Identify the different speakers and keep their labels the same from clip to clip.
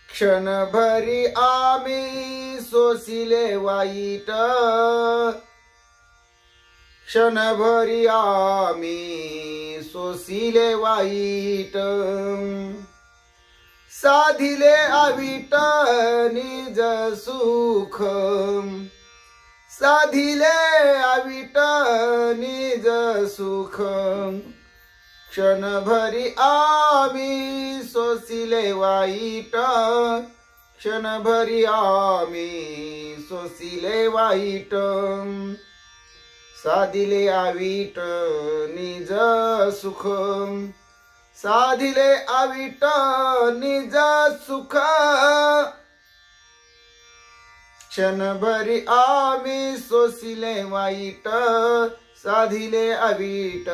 Speaker 1: क्षणभरी आम्ही सोसिले वाईट, क्षणभरी आम्ही सोसिले वाईट, साधिले अविट निज सुख, साधिले अविट निज सुख, क्षणभरी आम्ही सोसिले वाईट, क्षणभरी आम्ही सोसिले वाईट, साधिले अविट निज सुख, साधिले अविट निज सुख, क्षणभरी आम्ही सोसिले वाईट, साधिले अविट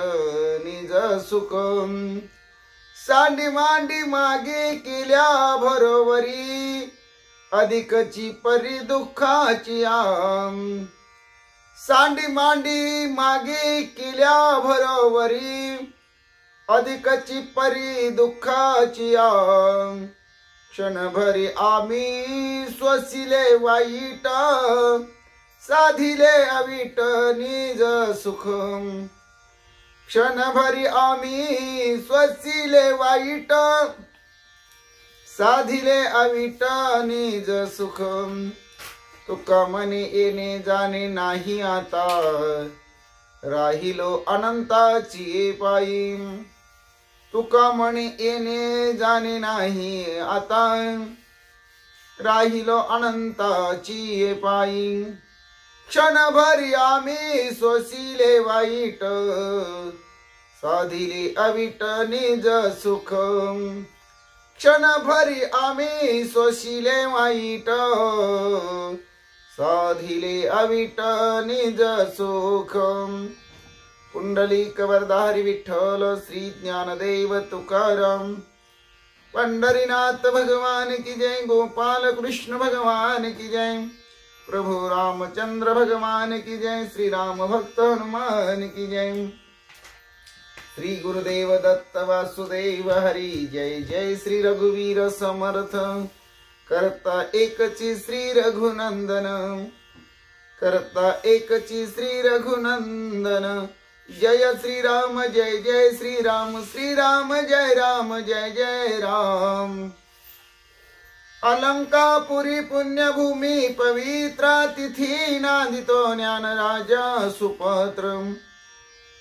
Speaker 1: निज सुख, सांडी मांडी मागे केल्या भरोवरी, अधिकची परी दुःखाची आम, सांडी मांडी मागे केल्या भरोवरी, अधिकची परी दुःखाची आम, क्षणभरी आम्ही सोसिले वाईट, साधिले अविट निज सुख, क्षणभरी आम्ही सोसिले वाईट, साधिले अविट निज सुख, तुका मनी येणे जाणे नाही आता, राहिलो अनंताची पायी, तुका मनी येणे जाणे नाही आता, राहिलो अनंताची पायी, क्षणभरी आम्ही सोसिले वाईट, साधिले अविट निज सुख, क्षणभरी आम्ही सोसिले वाईट, साधिले अविट निज सुख, पुंडलिक वरदारी विठ्ठल श्री ज्ञानदेव तुकाराम, पंढरीनाथ भगवान की जय, गोपाल कृष्ण भगवान की जय, प्रभु रामचंद्र भगवान की जय, श्री राम भक्त हनुमान की जय, श्री गुरुदेव दत्त वासुदेव हरि जय, जय श्री रघुवीर समर्थ, करता एकची श्री रघुनंदन, करता एकची श्री रघुनंदन, जय श्री राम जय जय श्री राम, श्री राम जय जय राम, अलंकापुरी पुण्यभूमी पवित्रा तिथी, नांदितो ज्ञान राजा सुपत्र,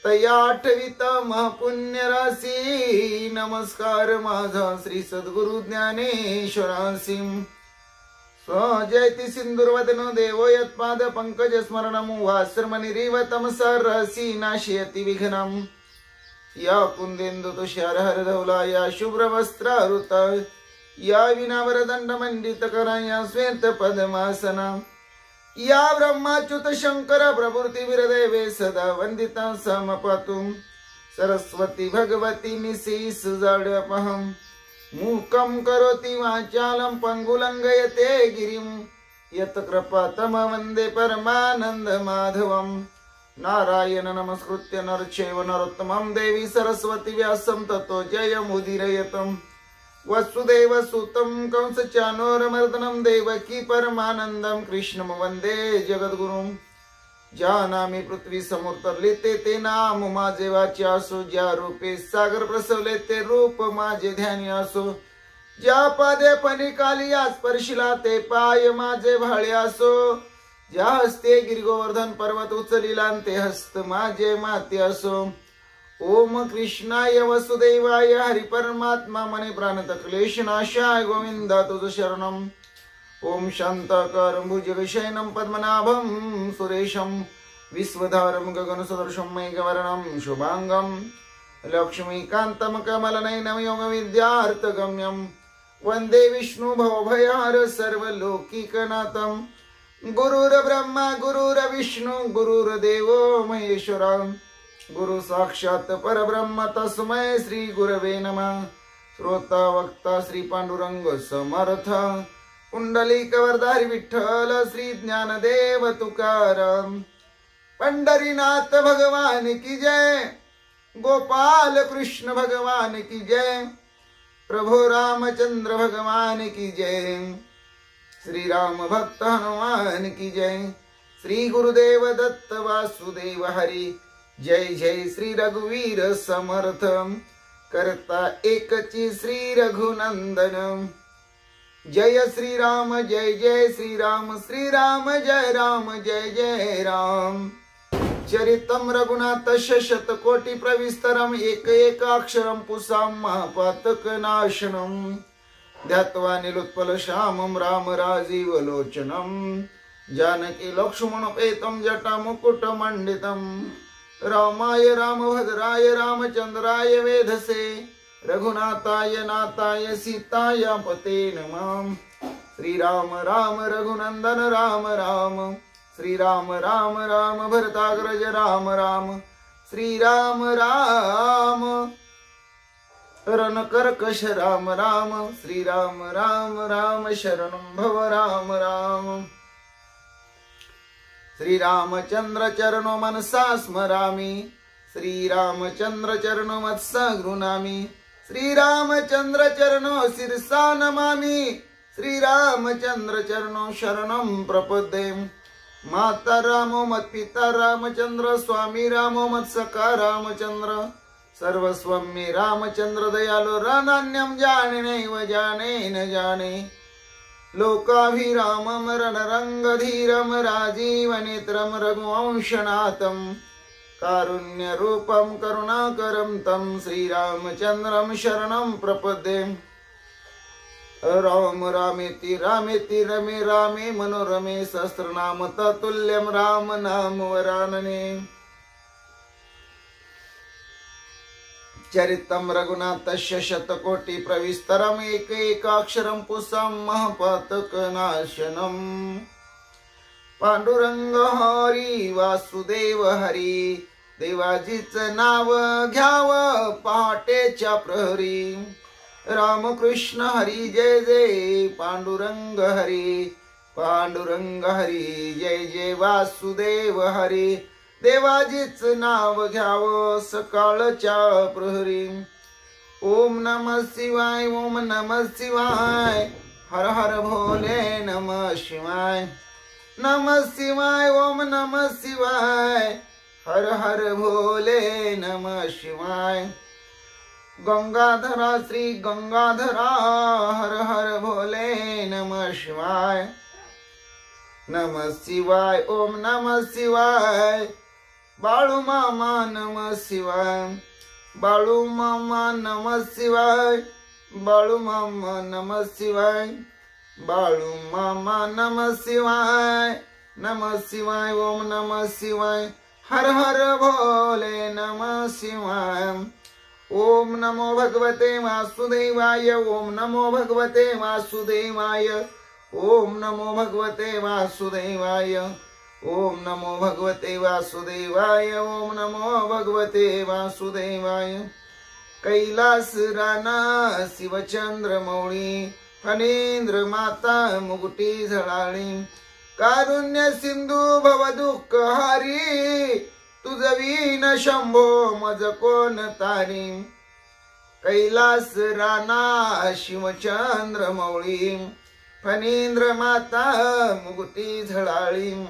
Speaker 1: तया आठवित महापुण्य राशी, नमस्कार माझा श्री सद्गुरु ज्ञानेश्वरासी, स्वजयति सिंदूरवदनो देवो यत्पाद पंकज स्मरणं, वासर्म निरीवतम सरसी नाशयति विघ्नं, या कुंदेन्दु तुषार हरधौला, या शुभ्र वस्त्रावृता, या विनावरदंड मंडित करा, या श्वेत पद्मासना, या ब्रह्माच्युत शंकर प्रभृति वीरदेवे सदा वंदिता समपातु, सरस्वती भगवती निशीस जाड्यपहं, मूकं करोति वाचालं पंगुलंघयते गिरिं, यत् कृपातम वंदे परमानंद माधवं, नारायण नमस्कृत्य नरचैव नरोत्तमं, देवी सरस्वती व्यासं ततो जयमुदीरयतं, वसुदेव सुतं कंसचानूरमर्दनं, देवकी परमानंदं, कृष्णं वंदे जगद्गुरुं, जानामि पृथ्वी समुद्रलिते ते नाम माझे वाचे असो, ज्या रूपे सागर प्रसवले ते रूप माझे ध्यानी असो, ज्या पादे पनिकाली स्पर्शिला ते पाय माझे भाळे असो, ज्या हस्ते गिरिगोवर्धन पर्वत उचलिला ते हस्त माझे माती असो, ओम कृष्णाय वसुदेवाय हरि परमात्मा मने प्राणत क्लेशनाशाय गोविंदा तुझ शरणम, ओम शांताकारं भुजगशयनं पद्मनाभं सुरेशं, विश्वधारं गगनसदृशं मेघवर्णं शुभांगं, लक्ष्मीकान्तं कमलनयनं योगविद्यार्थगम्यं, वन्दे विष्णु भवभयहर सर्वलोकीकनाथं, गुरुर ब्रह्मा गुरुर विष्णू गुरुर्देव महेश्वरा गुरु साक्षात परब्रह्म तस्मै श्री गुरवे नमः. श्रोता वक्ता श्री पांडुरंग समर्थ. पुंडलिक वरदारी विठ्ठल श्री ज्ञानदेव तुकाराम. पंढरीनाथ भगवान की जय. गोपाल कृष्ण भगवान की जय. प्रभु रामचंद्र भगवान की जय. श्री राम भक्त हनुमान की जय. श्री गुरुदेव दत्त वासुदेव हरी. जय जय श्री रघुवीर समर्थ. करता एकची श्री रघुनंदन. जय श्री राम जय जय श्री राम. श्री राम जय जय राम. चरितम रघुनाथ शतकोटि प्रविस्तरम. एक एक अक्षरम पुसाम महापातक नाशनम. ध्यात्वा निलुत्पल श्यामं राम राजीव लोचनम. जानकी लक्ष्मणोपेतं जटा मुकुट मंडितम. रामाय रामभद्राय रामचंद्राय वेधसे. रघुनाथाय नाथाय सीताय पते नमः. श्री राम राम रघुनंदन राम राम. श्री राम राम राम भरताग्रज राम राम. श्री राम राम रणकर्कश राम राम. श्री राम राम राम शरणं भव राम राम. श्री रामचंद्र चरणो मनसा स्मरामि. श्री रामचंद्र चरणो मत्सा गृह्णामि. श्री रामचंद्र चरणो शिरसा नमामि. श्री रामचंद्र चरणो शरणं प्रपद्ये. माता रामो मत्पिता रामचंद्र. स्वामी रामो मत्सखा रामचंद्र. सर्वस्वं मे रामचंद्र दयालो. रणन्यं जाने नैव जाने न जाने. लोकाभिरामं रणरंगधीरं राजीवनेत्रं रघुवंशनाथं. कारुण्यरूपं करुणाकरं तं श्रीरामचन्द्रं शरणं प्रपद्ये. राम रामेति रामेति रमे रामे मनोरमे. सहस्रनाम तत्तुल्यं राम नाम वरानने. चरितम रघुनाथस्य शतकोटि प्रविस्तरम. एक एकाक्षरम पुसाम महापातक नाशनम. पांडुरंग हरी वासुदेव हरी. देवाजीच नाव घ्याव पहाटेच्या प्रहरी. रामकृष्ण हरी जय जय. पांडुरंग हरी पांडुरंग हरी. जय जय वासुदेव हरी. देवाजीच नाव घ्यावं सकाळच्या प्रहरी. ओम नमः शिवाय ओम नमः शिवाय. हर हर भोले नमः शिवाय. नमः शिवाय ओम नमः शिवाय. हर हर भोले नमः शिवाय. गंगाधरा श्री गंगाधरा. हर हर भोले नमः शिवाय. नमः शिवाय ओम नमः शिवाय. बाळू मामा नमः शिवाय. बाळू मामा नमः शिवाय. बाळू मामा नमः शिवाय. बाळू मामा नमः शिवाय. नमः शिवाय ओम नमः शिवाय. हर हर भोले नमः शिवाय. ओम नमो भगवते वासुदेवाय. ओम नमो भगवते वासुदेवाय. ओम नमो भगवते वासुदेवाय. ओम नमो भगवते वासुदेवाय. ओम नमो भगवते वासुदेवाय. कैलास राणा शिवचंद्र मौळी. फणेंद्र माता मुकुटी झळाळी. कारुण्य सिंधू भव दुःख हारी. तुझवीन शंभो मज कोण तारी. कैलास राणा शिवचंद्र मौळी. फणेंद्र माता मुकुटी झळाळी.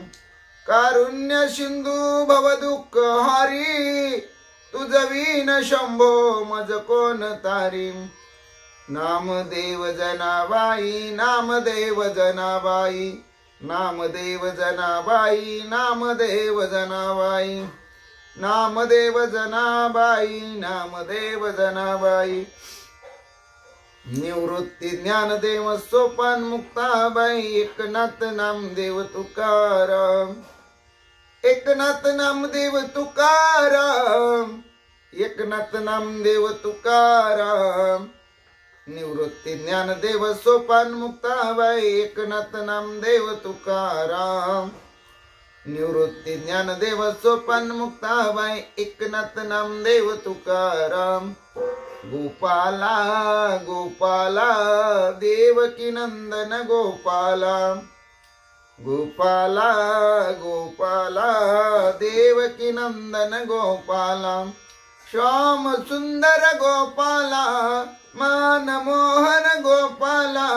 Speaker 1: कारुण्य सिंधू भव दुःख हारी. तुझवीन शंभो मज कोण तारी. नामदेव जनाबाई नामदेव जनाबाई. नामदेव जनाबाई नामदेव जनाबाई. नामदेव जनाबाई नामदेव जनाबाई. निवृत्ती ज्ञानदेव सोपान मुक्ताबाई. एकनाथ नामदेव तुकाराम. एकनाथ नामदेव तुकाराम. एकनाथ नामदेव तुकाराम. निवृत्ती ज्ञानदेव सोपान मुक्ताबाई एकनाथ नामदेव तुकाराम निवृत्ती ज्ञानदेव सोपान मुक्ताबाई एकनाथ नामदेव तुकाराम गोपाला गोपाला देवकी नंदन गोपाला गोपाला गोपाला देवकी नंदन गोपाला श्याम सुंदर गोपाला मनमोहन गोपाला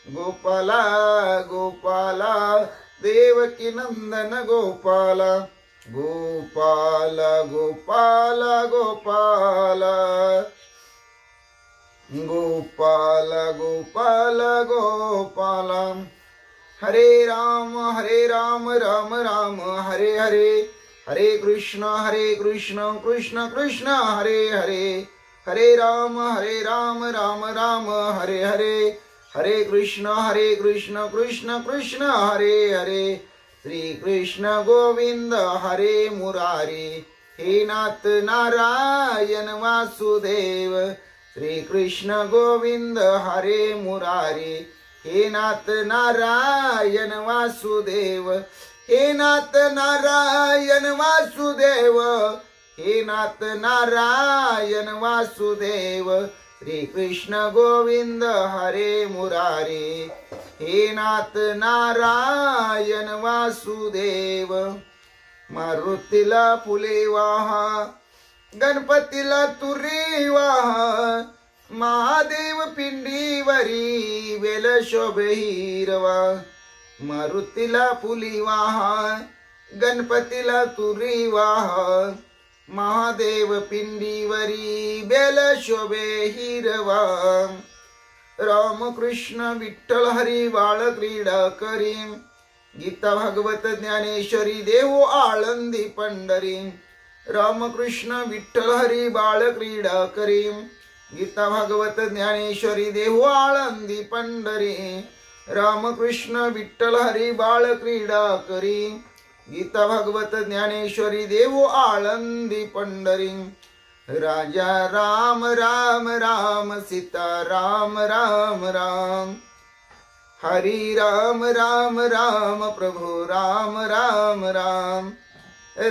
Speaker 1: गोपाला गोपाला देवकी नंदन गोपाला गोपाला गोपाला गोपाला गोपाला गोपाला गोपाला हरे राम राम राम हरे हरे हरे कृष्ण कृष्ण कृष्ण हरे हरे हरे राम राम राम हरे हरे हरे कृष्ण कृष्ण कृष्ण हरे हरे श्री कृष्ण गोविंद हरे मुरारी हे नाथ नारायण वासुदेव श्री कृष्ण गोविंद हरे मुरारी हे नाथ नारायण वासुदेव हे नाथ नारायण वासुदेव हे नाथ नारायण वासुदेव श्री कृष्ण गोविंद हरे मुरारी हे नाथ नारायण वासुदेव मारुतीला फुले वाहा गणपतीला तुरी वाहा महादेव पिंडीवरी वेल शोभे हिरवा मारुतीला फुली वाहा गणपतीला तुरी वाहा महादेव पिंडीवरी बेल शोभे हिरवा राम कृष्ण विठ्ठल हरी बाळ क्रीडा करी गीता भागवत ज्ञानेश्वरी देव आळंदी पंढरी राम कृष्ण विठ्ठल हरी बाळ क्रीडा करी गीता भागवत ज्ञानेश्वरी देव आळंदी पंढरी राम कृष्ण विठ्ठल हरी बाळ क्रीडा करी गीता भागवत ज्ञानेश्वरी देव आळंदी पंढरी राजा राम राम राम सीता राम राम राम हरि राम राम राम प्रभु राम राम राम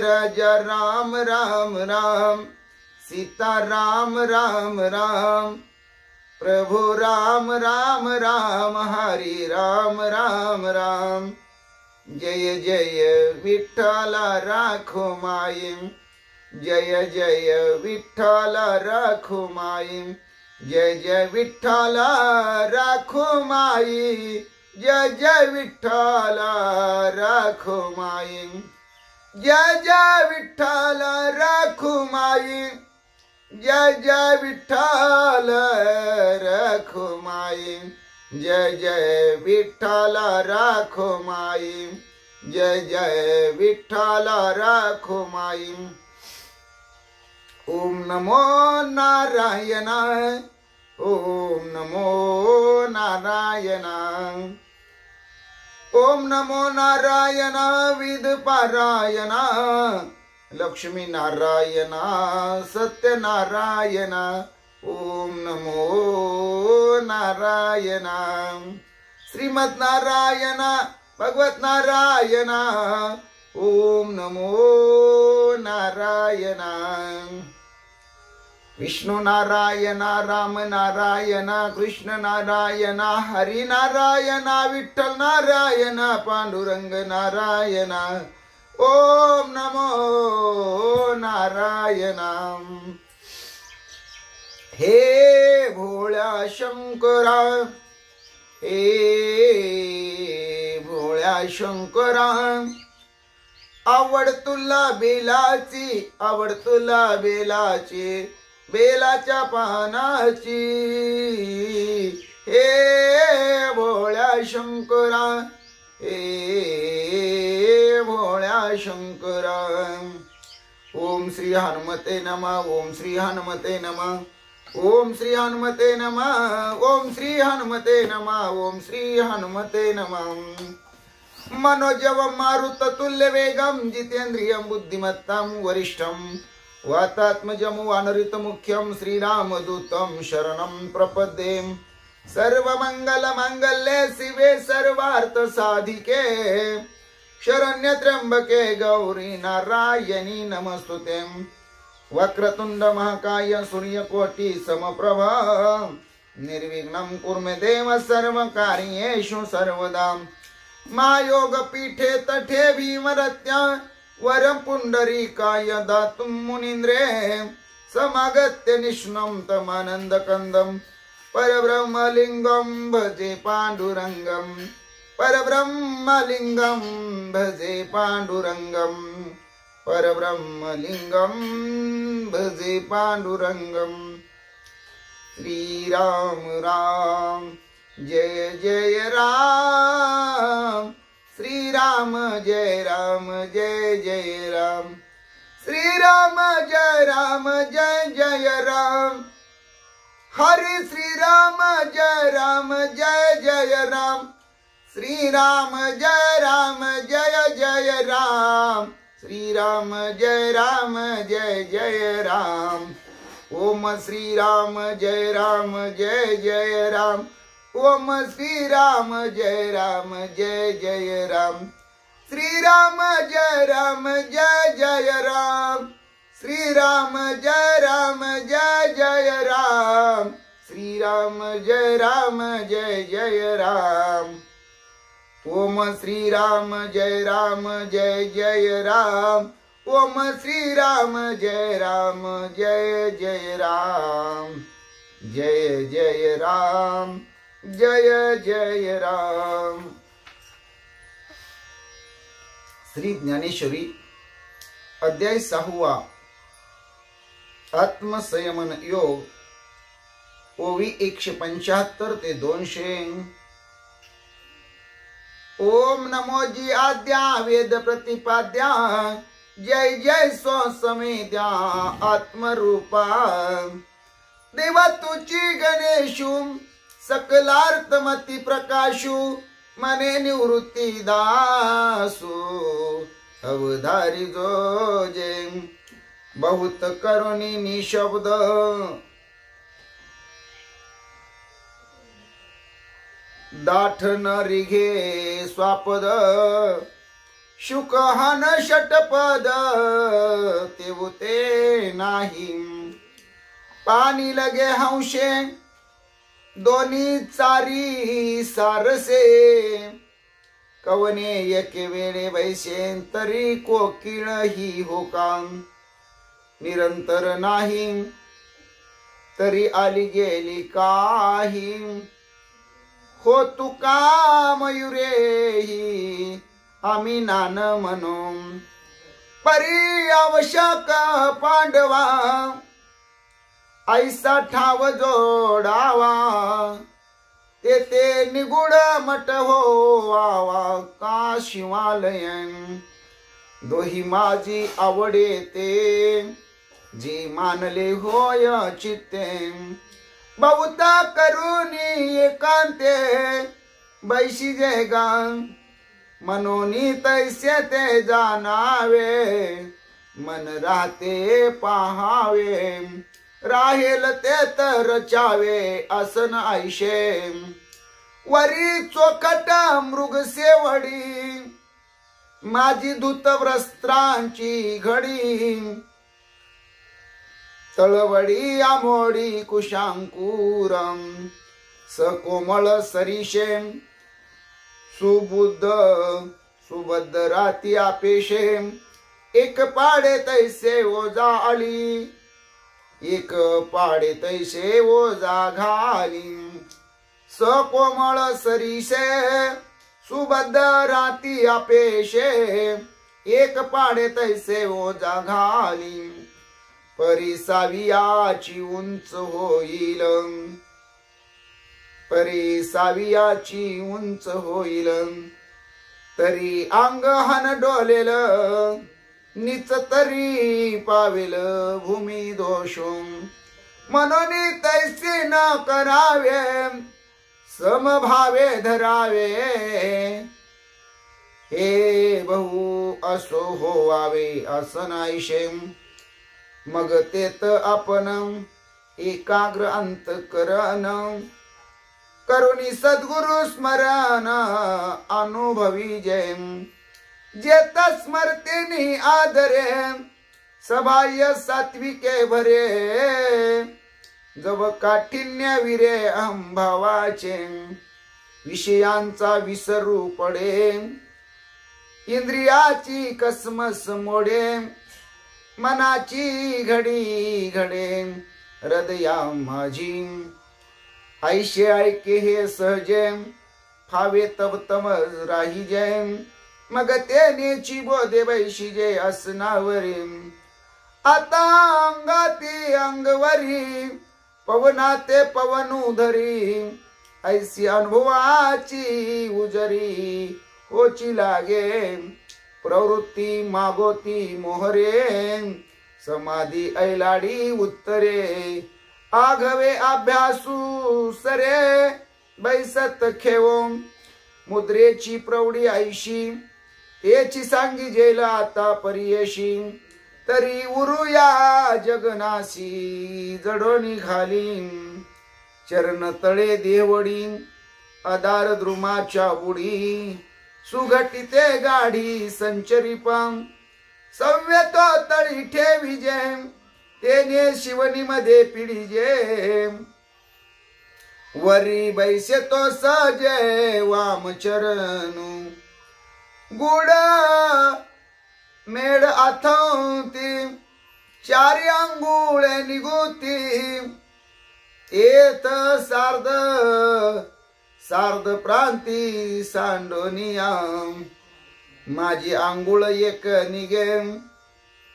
Speaker 1: राजा राम राम राम सीता राम राम राम प्रभु राम राम राम हरि राम राम राम जय जय विठ्ठला राखो माई जय जय विठ्ठला राखो माई जय जय विठ्ठला राखो माई जय जय विठ्ठला राखो माई जय जय विठ्ठला राखो माई जय जय विठ्ठल राखो माई जय जय विठ्ठला राखो माई जय जय विठ्ठला राखो माई ओम नमो नारायण ओम नमो नारायण ओम नमो नारायण विद पारायण लक्ष्मी नारायण सत्य नारायण ओम नमो नारायण श्रीमद नारायण भगवत नारायण ओम नमो नारायण विष्णु नारायण राम नारायण कृष्ण नारायण हरि नारायण विठ्ठल नारायण पांडुरंग नारायण ओम नमो नारायण हे भोळ्या शंकरा हे भोळ्या शंकरा आवड तुला बेलाची आवड तुला बेलाची बेलाच्या पानाची हे भोळ्या शंकरा हे भोळ्या शंकरा ओम श्री हनुमते नमः ओम श्री हनुमते नमः ओम श्री हनुमते नमः ओम श्री हनुमते नमः ओम श्री हनुमते नमः मनोजव मारुत तुल्य वेगम जितेन्द्रियं बुद्धिमत्तां वरिष्ठं वातात्मजं वानरितमुख्यं श्रीरामदूतं शरणं प्रपद्ये। सर्वमंगलमांगल्ये शिवे सर्वार्थसाधिके शरण्य त्र्यंबके गौरी नारायणी नमस्तुते। वक्रतुंड महाकाय सूर्यकोटि समप्रभा निर्विघ्नं कुरु मे देव सर्वकार्येषु सर्वदा। मायोग पीठे तठे भीमरत्या वरं पुंडरीकाय दातुं मुनीन्द्रे समागत्य निष्णं तमानन्दकन्दं परब्रह्मलिंगं भजे पांडुरंगं परब्रह्मलिंगं भजे पांडुरंगं परब्रह्मलिंगं भजे पांडुरंगं। श्रीराम राम जय जय राम श्रीराम जय राम जय जय राम श्रीराम जय राम जय जय राम हरे श्रीराम जय राम जय जय राम श्रीराम जय राम जय जय राम श्रीराम जय राम जय जय राम। ओम श्रीराम जय राम जय जय राम ओम श्रीराम जय राम जय जय राम श्रीराम जय राम जय जय राम श्रीराम जय राम जय जय राम श्रीराम जय राम जय जय राम। ओम श्रीराम जय राम जय जय राम ओम श्रीराम जय राम जय जय राम जय जय राम जय जय राम। श्री ज्ञानेश्वरी अध्याय 6 आत्मसंयमन योग ओवी 175 ते 200। ओम नमो जी आद्या वेद प्रतिपाद्या जय जय स्वसमेद्या आत्मरूपा देवा तुची गणेशु सकलार्थमती प्रकाशु मने निवृत्ती दासु अवधारी जो जे बहुत करुणी निशब्द दाठ न रिघे स्वापद शुकहन षटपद तेवते नाही पाणी लगे हंशे दोन्ही चारी सारसे कवने एके वेळे वैसे तरी कोकिळ ही होका निरंतर नाही तरी आली गेली काही हो तुका मयुरे ही आम्ही नान म्हणून परी आवश्यक पांडवा ऐसा ठाव जोडावा तेथे निगुड मठ होवावा का शिवालयन दोही माझी आवडे ते जी मानले होय चित्ते बहुत करुणी एकांते बैशी जे गान मनोनी तैसे ते जाणावे मन राहते पाहावे राहेल ते तर रचावे असन आयशे वरी चोखट मृग सेवडी माझी धूत वस्त्रांची घडी तळवडी आमोडी कुशांकुरम सकोमळ सरीशे सुबुद्ध सुबद्ध राती आपेशे एक पाडे तैसे ओजा आली एक पाडे तैसे ओजा घाली सकोमळ सरीशे सुबद्ध राती आपेशे एक पाडे तैसे ओजा घाली परिसावियाची उंच होईल परिसावियाची उंच होईल तरी अंगहन डोलेल निच तरी पावेल भूमी दोषुम म्हणून तैसे न करावे समभावे धरावे हे बहु असो होवावे असनाईशे मग तेत आपण एकाग्र अंतकरण करुणी सद्गुरु स्मरण अनुभवी जय जेत स्मरतेनी आदरे सबाह्य सात्विके भरे जव काठिण्य विरे अहंभावाचे विषयांचा विसरू पडे इंद्रियाची कसमस मोडे मनाची घडी घडे हृदया माझी ऐशे ऐके हे सहजे फावे तब तम राही जय मग तेनेची बोधे बैशी जय असनावरी आता अंगाती अंगवरी पवनाते पवनु धरी ऐसी अनुभवाची उजरी होची लागे प्रवृत्ती मागोती मोहरे समाधी ऐलाडी उत्तरे आघवे अभ्यासू सरे बैसत खेवो मुद्रेची प्रौढी ऐशी तेची सांगी जेला आता परियशी तरी उरुया जगनासी जडोनी घाली चरण तळे देवडी अदार द्रुमाच्या बुडी सुघटिते गाढी संचरीपम सव्यतो तळी ठेविजे तेने शिवनी मध्ये पिढीजे वरी बैसे तो सजे वामचरणू गुड मेड आथवती चारी अंगुळे निगुती येत सार्ध सार्ध प्रांती सांडोनिया माझी आंघोळ एक निगे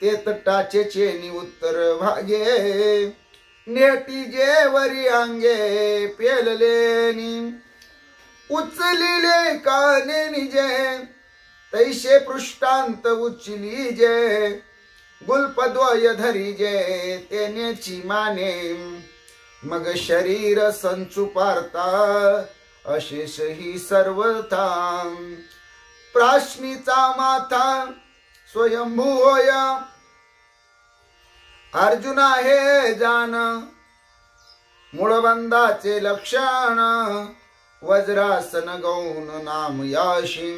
Speaker 1: तेत टाचेचे नि उत्तर भागे नेटी जे वरी अंगे पेललेनी उचलिले काने निजे तैशे पृष्ठांत उचली जे गुल्पद्वय धरी जे तेनेची माने मग शरीर संचू पारता अशेष ही सर्वथा प्राश्नीचा माथा स्वयंभू होय अर्जुना हे जान मूळबंधाचे लक्षण वज्रासन गौण नाम याशी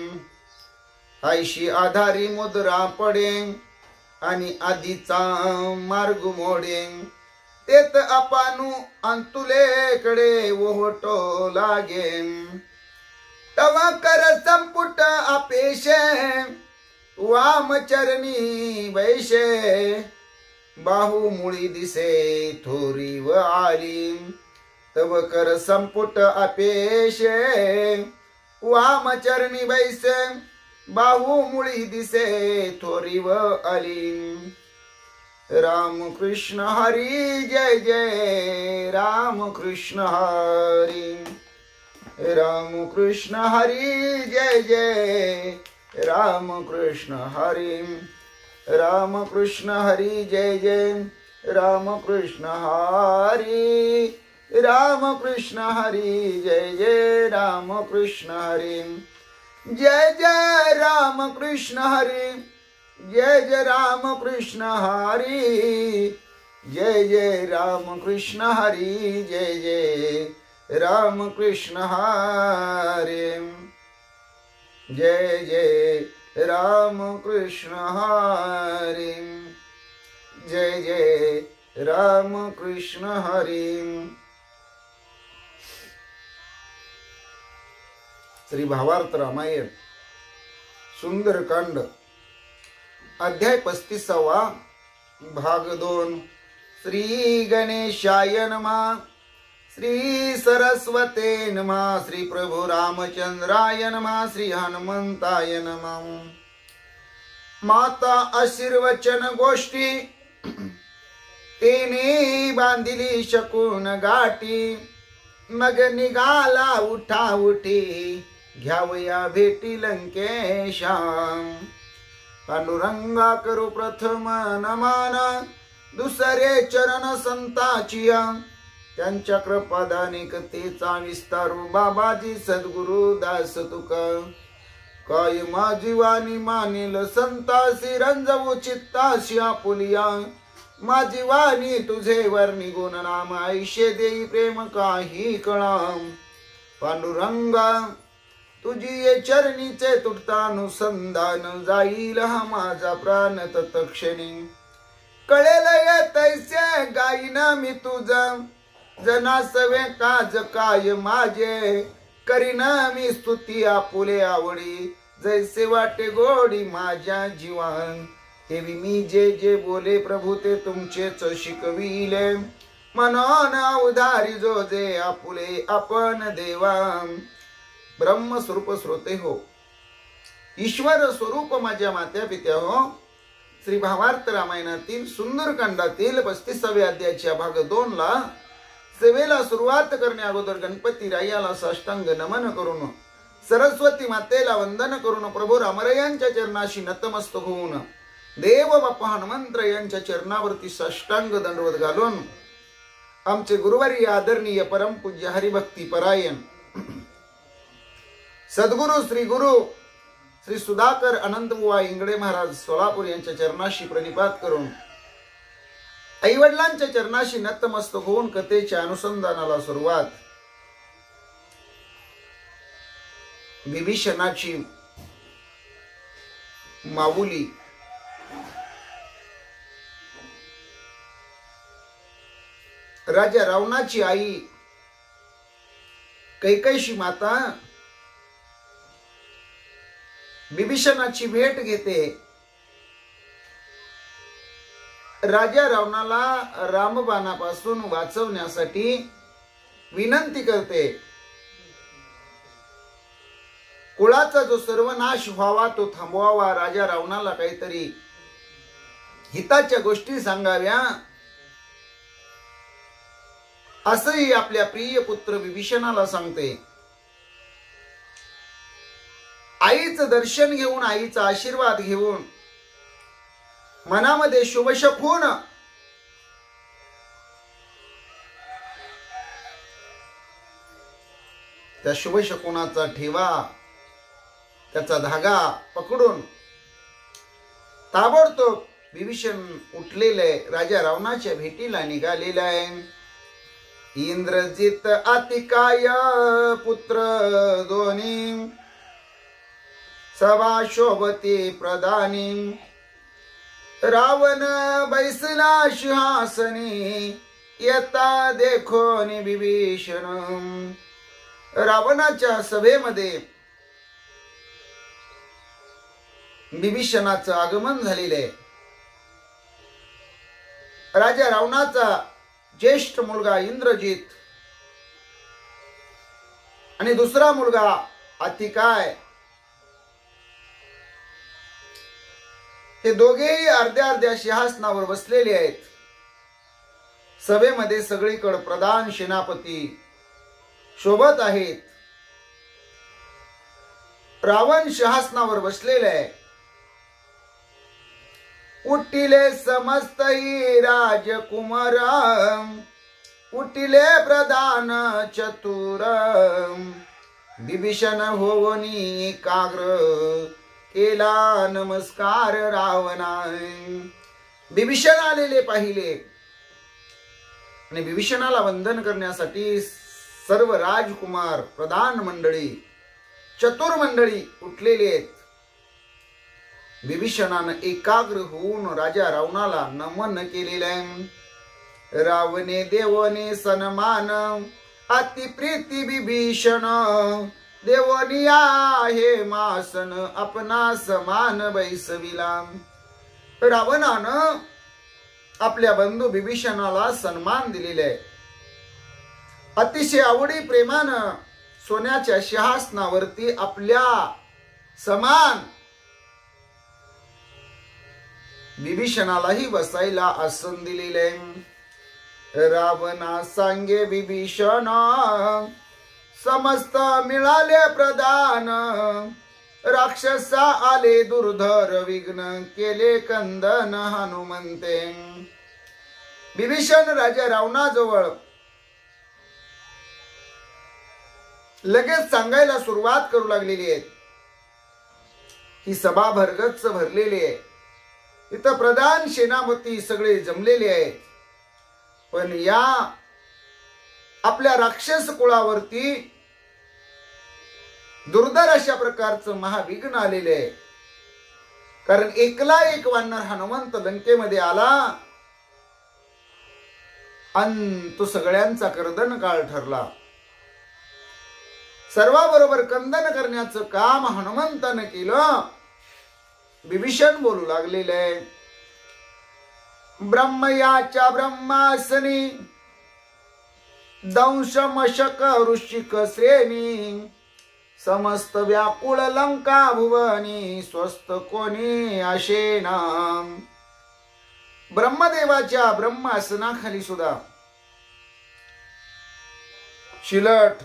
Speaker 1: ऐशी आधारी मुद्रा पडे आणि आधीचा मार्ग मोडे तेत अपानू अंतुलेकडे ओहटो लागे तव कर संपुट अपेशे वामचरणी वैशे बाहू मुळी दिसे थोरी व आली तव कर संपुट अपेशे वामचरणी वैसे बाहू मुळी दिसे थोरी व आली राम कृष्ण हरी जय जय राम कृष्ण हरी राम कृष्ण हरी जय जय राम कृष्ण हरी राम कृष्ण हरी जय जय राम कृष्ण हरी राम कृष्ण हरी जय जय राम कृष्ण हरी जय जय राम कृष्ण हरी जय जय राम कृष्ण हरी जय जय राम कृष्ण हरी जय जय राम कृष्ण हरी जय जय राम कृष्ण हरी जय जय राम कृष्ण हरी। श्री भावार्थ रामायण सुंदरकांड अध्याय 35 भाग 2। श्री गणेशाय नमः श्री सरस्वते नमः श्री प्रभु रामचंद्राय नमः श्री हनुमंताय नमः। माता आशीर्वचन गोष्टी तेने बांधिली शकून गाठी मग निघाला उठा उठी घ्यावया भेटी लंकेशा। पांडुरंगा करू प्रथम नमान दुसरे चरण संताचिया त्यांच्या कृपादानी कथेचा विस्तारू बाबाजी सद्गुरु दास तुका काय माझी वाणी मानिल संतासी रंजवू चित्ताशी आपुलिया माझी वाणी तुझे वर्णी गुण नाम ऐशे देई प्रेम काही कळाम पांडुरंगा तुझी ये चरणीचे तुटतानुसंधान जाईल हा माझा प्राण तत्क्षणी कळेल ये तैसे गाईना मी तुझा जनासवे काज काय माझे करीना मी स्तुती आपुले आवडी जैसे वाटे गोडी माझ्या जीवन तेवी मी जे जे बोले प्रभू ते तुमचेच शिकविले म्हणून उधारी जो जे आपुले आपण देवा ब्रह्मस्वरूप श्रोते हो ईश्वर स्वरूप माझ्या मात्या पित्या हो श्री भावार्थ रामायणातील सुंदरकांडातील 35व्या अध्यायाच्या भाग 2 ला सेवेला सुरुवात करण्या अगोदर गणपती रायाला साष्टांग नमन करून सरस्वती मातेला वंदन करून प्रभू रामरायांच्या चरणाशी नतमस्तक होऊन देव बाप्पा हनुमंत यांच्या चरणावरती साष्टांग दंडवत घालून आमचे गुरुवारी आदरणीय परमपूज्य हरिभक्ती परायण सद्गुरु श्री सुधाकर अनंतबुवा इंगडे महाराज सोलापूर यांच्या चरणाशी प्रणिपात करून आईवडिलांच्या चरणाशी नतमस्तक होऊन कथेच्या अनुसंधानाला सुरुवात विभीषणाची माऊली राजा रावणाची आई कैकईशी माता विभीषणाची भेट घेते राजा रावणाला रामबाणापासून वाचवण्यासाठी विनंती करते कुळाचा जो सर्वनाश व्हावा तो थांबवावा राजा रावणाला काहीतरी हिताच्या गोष्टी सांगाव्या असंही आपल्या प्रिय पुत्र विभीषणाला सांगते आईचं दर्शन घेऊन आईचा आशीर्वाद घेऊन मनामध्ये शुभशकून त्या शुभशकुनाचा ठेवा त्याचा धागा पकडून ताबडतोब विभीषण उठलेले राजा रावणाच्या भेटीला निघालेला आहे इंद्रजित अतिकाय पुत्र दोन्ही सभा शोभती प्रधानी रावण बैसला सिंहासनी येता देखोनी विभीषण रावणाच्या सभेमध्ये विभीषणाचं आगमन झालेलं आहे राजा रावणाचा ज्येष्ठ मुलगा इंद्रजित आणि दुसरा मुलगा अतिकाय हे दोघेही अर्ध्या अर्ध्या सिंहासनावर बसलेले आहेत सभेमध्ये सगळीकडे प्रधान सेनापती शोभत आहेत रावण सिंहासनावर बसलेले आहे उठिले समस्तही राजकुमार उठिले प्रधान चतुर विभीषण होवनी काग्र केला नमस्कार रावणा विभीषण आलेले पाहिले आणि विभीषणाला वंदन करण्यासाठी सर्व राजकुमार प्रधान मंडळी चतुर मंडळी उठलेले आहेत विभीषणानं एकाग्र होऊन राजा रावणाला नमन केलेले आहे रावणे देवने सन्मान अति प्रीती विभीषण देवनी आहे मासन अपना समान बैसविला रावणानं आपल्या बंधू विभीषणाला सन्मान दिलेला आहे अतिशय आवडी प्रेमानं सोन्याच्या सिंहासनावरती आपल्या समान विभीषणालाही बसायला आसन दिलेले रावणा सांगे विभीषण समस्त मिळाले प्रदान राक्षसा आले दुर्धर विघ्न केले कंदन हनुमंते विभीषण राजा रावणाजवळ लगेच सांगायला सुरुवात करू लागलेली आहे ही सभा भरगच्च भरलेली आहे इथं प्रधान सेनापती सगळे जमलेले आहेत. पण या आपल्या राक्षस कुळावरती दुर्धर अशा प्रकारचं महाविघ्न आलेले आहे. कारण एकला एक वानर हनुमंत लंकेमध्ये आला आणि तो सगळ्यांचा कर्दन काळ ठरला. सर्वाबरोबर कंदन करण्याचं काम हनुमंतानं केलं. विभीषण बोलू लागलेले आहे, ब्रह्मयाच्या ब्रह्मासनी दंश मशक ऋषिक श्रेणी समस्त व्याकुळ लंका भुवनी स्वस्थ कोणी आशेना. ब्रह्मदेवाच्या ब्रह्मासनाखाली सुद्धा शिलट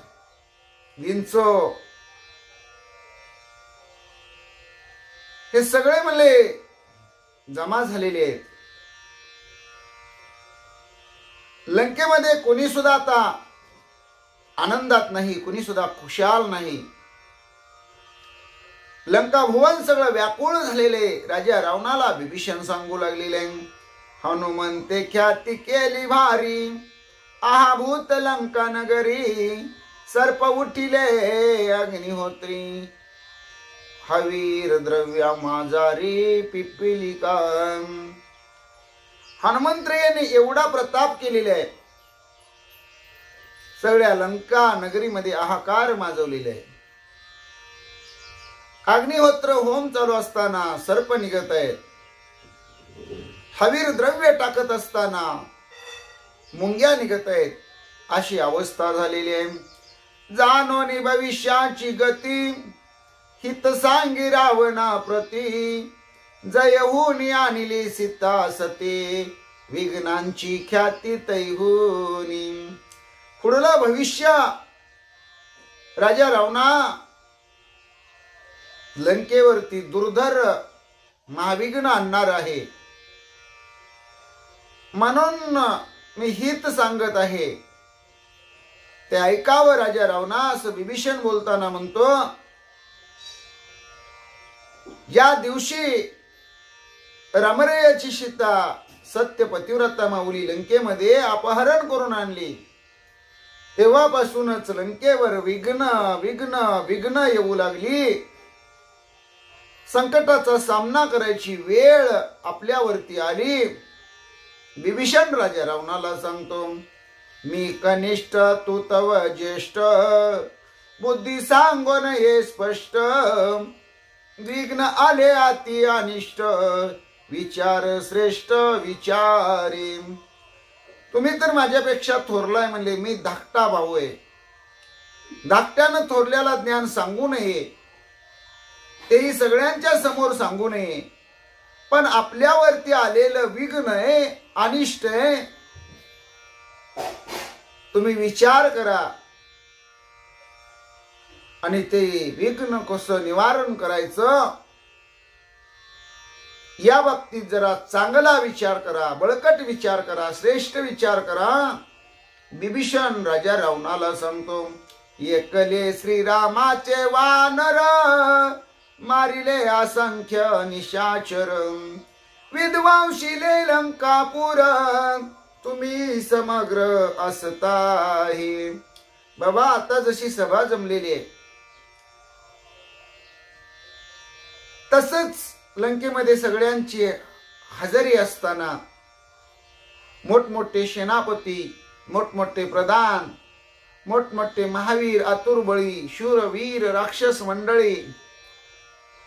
Speaker 1: विंच हे सगळे म्हणले जमा झालेले आहेत. लंकेमध्ये कोणी सुद्धा आता आनंदात नाही, कोणी सुद्धा खुशाल नाही. लंका भुवन सगळं व्याकुळ झालेले. राजा रावणाला विभीषण सांगू लागलेले, हनुमंते ख्याती केली भारी आहा भूत लंका नगरी सर्प उठिले अग्निहोत्री हवीर द्रव्या माझारी पिपिलिका. हनुमंत यांनी एवढा प्रताप केलेला आहे. सगळ्या लंका नगरीमध्ये हाहाकार माजवलेला आहे. अग्निहोत्र होम चालू असताना सर्प निघत आहेत. हवीर द्रव्य टाकत असताना मुंग्या निघत आहेत. अशी अवस्था झालेली आहे. जाणोनी भविष्याची गती हित सांगी रावणा प्रती जय होनी आणली सीता सती विघ्नांची ख्याती तैहुनी. पुढलं भविष्य राजा रावणा लंकेवरती दुर्धर महाविघ्न आणणार आहे. म्हणून मी हित सांगत आहे ते ऐकावं राजा रावणा. असं विभीषण बोलताना म्हणतो, या दिवशी रामरेयाची सीता सत्य पतिव्रता माऊली लंकेमध्ये अपहरण करून आणली, तेव्हापासूनच लंकेवर विघ्न विघ्न विघ्न येऊ लागली. संकटाचा सामना करायची वेळ आपल्यावरती आली. विभीषण राजा रावणाला सांगतो, मी कनिष्ठ तू तव ज्येष्ठ बुद्धी सांगून हे स्पष्ट विघ्न आले अति अनिष्ट विचार श्रेष्ठ विचारे. तुम्ही तर माझ्यापेक्षा थोरलाय म्हणले. मी धाकटा भाऊ आहे. धाकट्यानं थोरल्याला ज्ञान सांगू नये, तेही सगळ्यांच्या समोर सांगू नये. पण आपल्यावरती आलेलं विघ्न आहे, अनिष्ट आहे. तुम्ही विचार करा आणि ते विघ्न कसं निवारण करायचं या बाबतीत जरा चांगला विचार करा, बळकट विचार करा, श्रेष्ठ विचार करा. विभीषण राजा रावणाला सांगतो, एकले श्रीरामाचे वानर मारिले असंख्य निशाचर विध्वंसिले लंकापुर तुम्ही समग्र असताही. बाबा आता जशी सभा जमलेली आहे तसंच लंकेमध्ये सगळ्यांची हजेरी असताना मोठमोठे सेनापती, मोठमोठे प्रधान, मोठमोठे महावीर, आतुरबळी, शूरवीर, राक्षस मंडळी,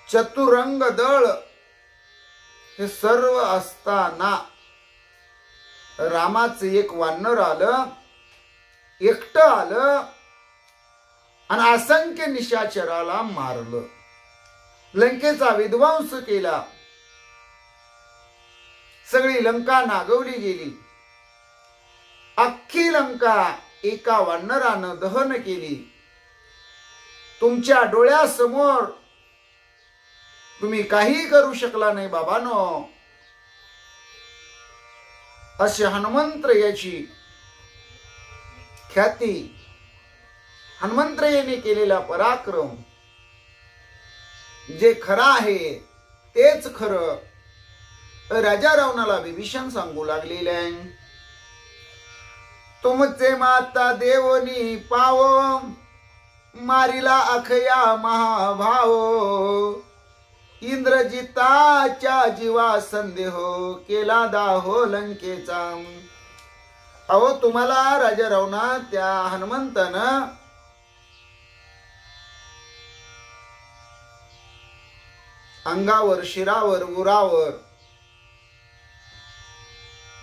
Speaker 1: चतुरंग दळ हे सर्व असताना रामाचं एक वानर आलं, एकटं आलं आणि असंख्य निशाचराला मारलं, लंकेचा विध्वंस केला. सगळी लंका नागवली गेली. अख्खी लंका एका वानरानं दहन केली. तुमच्या डोळ्यासमोर तुम्ही काही करू शकला नाही बाबांनो. असे हनुमंतरायाची ख्याती, हनुमंतरायाने केलेला पराक्रम, जे खरं आहे तेच खरं, राजा रावणाला विभीषण सांगू लागलेले आहे, तुमचे माता देवनी पावो, मारिला अखया महाभाव, इंद्रजिताच्या जीवा संदेह, केला दाहो लंकेचा. अहो तुम्हाला राजा रावणा त्या हनुमंतानं अंगावर, शिरावर, उरावर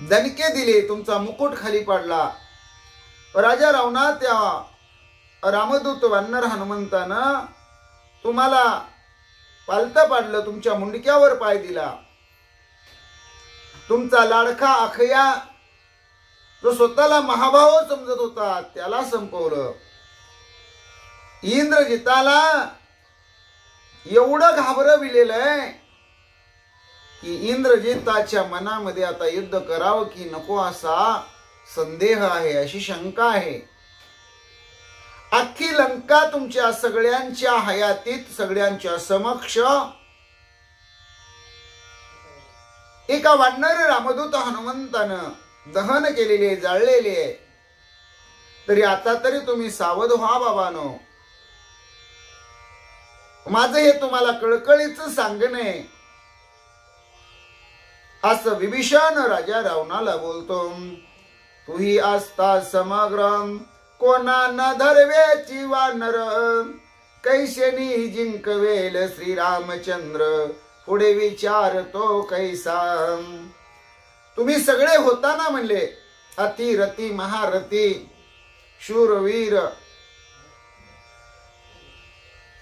Speaker 1: दणके दिले, तुमचा मुकुट खाली पडला. राजा रावणा त्या रामदूत वानर हनुमंतानं तुम्हाला पालतं पाडलं, तुमच्या मुंडक्यावर पाय दिला. तुमचा लाडका अखया जो स्वतःला महाभाव समजत होता त्याला संपवलं. इंद्रजिताला एवढं घाबरविलेलं आहे की इंद्रजिताच्या मनामध्ये आता युद्ध करावं की नको असा संदेह आहे, अशी शंका आहे. अख्खी लंका तुमच्या सगळ्यांच्या हयातीत, सगळ्यांच्या समक्ष एका वानर रामदूत हनुमंतानं दहन केलेले, जाळलेले. तरी आता तरी तुम्ही सावध व्हा बाबानो. माझं हे तुम्हाला कळकळीच सांगणे. असं विभीषण राजा रावणाला बोलतो. तुही असता समग्र, कोणा न धरवेची वानर, कैशनी जिंकवेल श्रीरामचंद्र, पुढे विचारतो कैसा. तुम्ही सगळे होताना म्हणले, अतिरथी महारथी शूरवीर,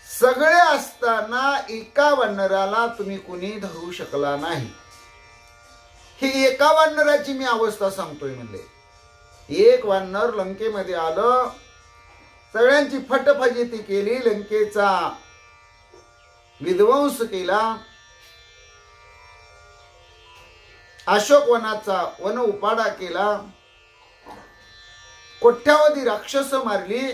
Speaker 1: सगळे असताना एका वानराला तुम्ही कुणी धरू शकला नाही. ही एका वानराची मी अवस्था सांगतोय म्हणले. एक वानर लंकेमध्ये आलं, सगळ्यांची फटफजिती केली, लंकेचा विध्वंस केला, अशोकवनाचा वन उपाडा केला, कोट्यावधी राक्षस मारली.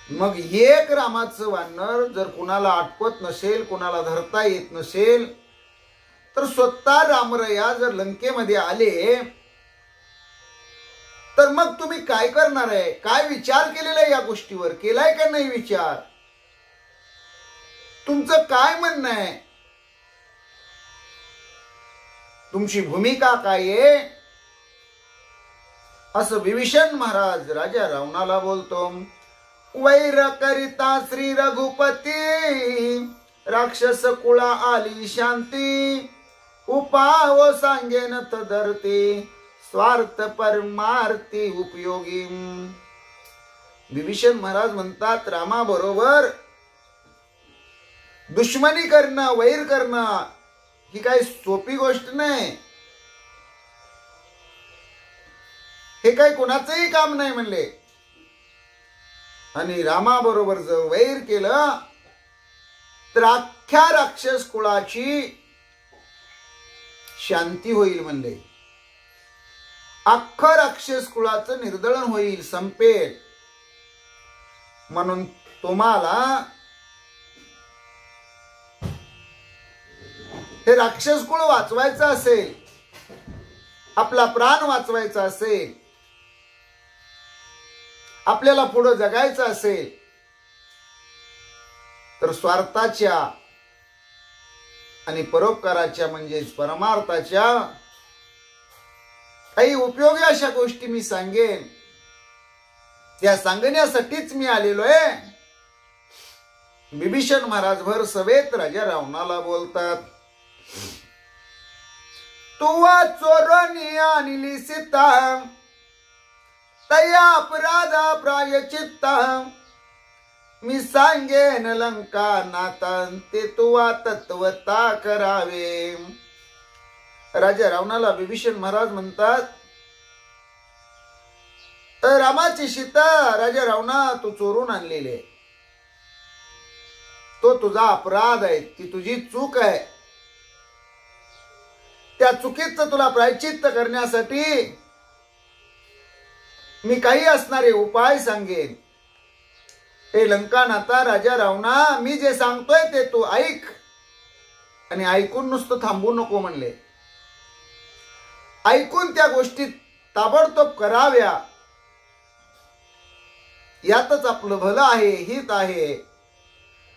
Speaker 1: मग एक रामाचं वानर जर कुणाला आटपत नसेल, कुणाला धरता येत नसेल, तर स्वतः रामरया जर लंकेमध्ये आले तर मग तुम्ही काय करणार आहे? काय विचार केलेला आहे या गोष्टीवर? केलाय का नाही विचार? तुमचं काय म्हणणं आहे? तुमची भूमिका काय आहे? असं विभीषण महाराज राजा रावणाला बोलतो. वैर करिता श्री रघुपती, राक्षस कुळा आली शांती, उपाव सांगेन तदर्ती, स्वार्थ परमार्थी उपयोगी. विभीषण महाराज म्हणतात, रामाबरोबर दुश्मनी करणं, वैर करणं ही काही सोपी गोष्ट नाही. हे काही कोणाचंही काम नाही म्हणले. आणि रामाबरोबर जर वैर केलं तर अख्ख्या राक्षस कुळाची शांती होईल म्हणले. अख्खं राक्षस कुळाचं निर्दळन होईल, संपेल. म्हणून तुम्हाला हे राक्षस कुळ वाचवायचं असेल, आपला प्राण वाचवायचा असेल, आपल्याला पुढे जगायचं असेल, तर स्वार्थाच्या आणि परोपकाराच्या म्हणजेच परमार्थाच्या काही उपयोगी अशा गोष्टी मी सांगेन. त्या सांगण्यासाठीच मी आलेलो आहे. विभीषण महाराज भर सभेत राजा रावणाला बोलतात. तुवा चोरणी आणली सीता, तया अपराधा प्रायचित्ता, मी सांगेन लंका नाता, ते तुवा तत्वता करावे. राजा रावणाला विभीषण महाराज म्हणतात, तर रामाची सीता राजा रावणा तू चोरून आणलेली आहे, तो तुझा अपराध आहे, ती तुझी चूक आहे. त्या चुकीचं तुला प्रायश्चित्त करण्यासाठी मी काही असणारे उपाय सांगेन. ए लंकानाथा राजा रावणा, मी जे सांगतोय ते तू ऐक आणि ऐकून नुसतं थांबू नको म्हणले. ऐकून त्या गोष्टी ताबडतोब कराव्या, यातच आपलं भलं आहे, हित आहे.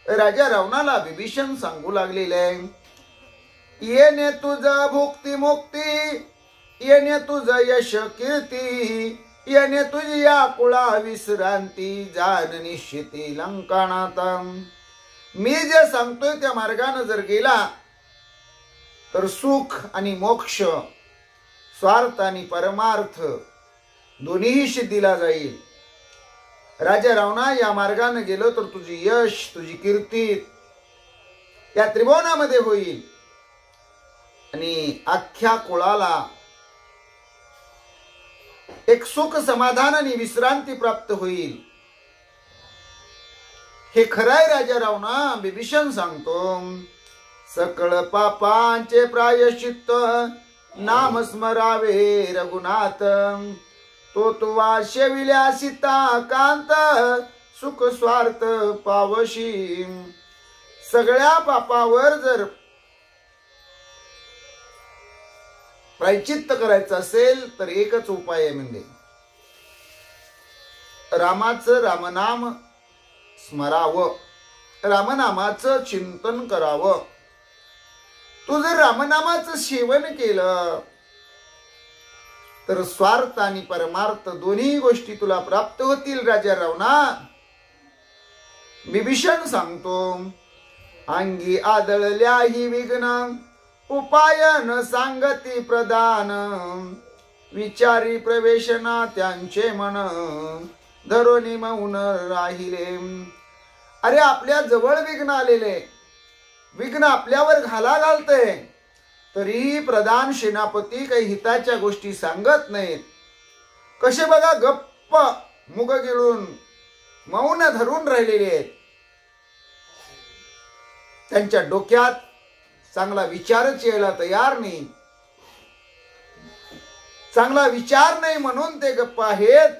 Speaker 1: राजा रावणाला विभीषण सांगू लागलेले आहे, येणे तुझ भुक्ती मुक्ती, येणे तुझ यश कीर्ती, येणे तुझी या कुळा विश्रांती, जाण निश्चिती लंकानाथा. मी जे सांगतोय त्या मार्गाने जर गेला तर सुख आणि मोक्ष, स्वार्थ आणि परमार्थ दोन्हीही सिद्धीला जाईल. राजा रावणा, या मार्गाने गेलो तर तुझी यश, तुझी कीर्ती या त्रिभुवनामध्ये होईल आणि अख्ख्या कुळाला एक सुख समाधान आणि विश्रांती प्राप्त होईल. हे खरंय राजा रावणा. विभीषण सांगतो, सकळ पापांचे प्रायश्चित्त, नाम स्मरावे रघुनाथ, तो तुवा शेविल्या सीता कांत, सुख स्वार्थ पावशी. सगळ्या पापावर जर प्रायश्चित्त करायचं असेल तर एकच उपाय आहे, म्हणजे रामाचं रामनाम स्मरावं, रामनामाचं चिंतन करावं. तू जर रामनामाचं सेवन केलं तर स्वार्थ आणि परमार्थ दोन्ही गोष्टी तुला प्राप्त होतील. राजा रावणा, विभीषण सांगतो, अंगी आदळल्या ही विघ्न, उपाय न सांगती प्रदान, विचारी प्रवेशना त्यांचे मन, धरोनी मौन राहिले. अरे आपल्या जवळ विघ्न आलेले, विघ्न आपल्यावर घालतय, तरीही प्रधान सेनापती काही हिताच्या गोष्टी सांगत नाहीत. कसे बघा गप्प मुग गिळून मौन धरून राहिलेले आहेत. त्यांच्या डोक्यात चांगला विचारच यायला तयार नाही. चांगला विचार नाही म्हणून ते गप्प आहेत,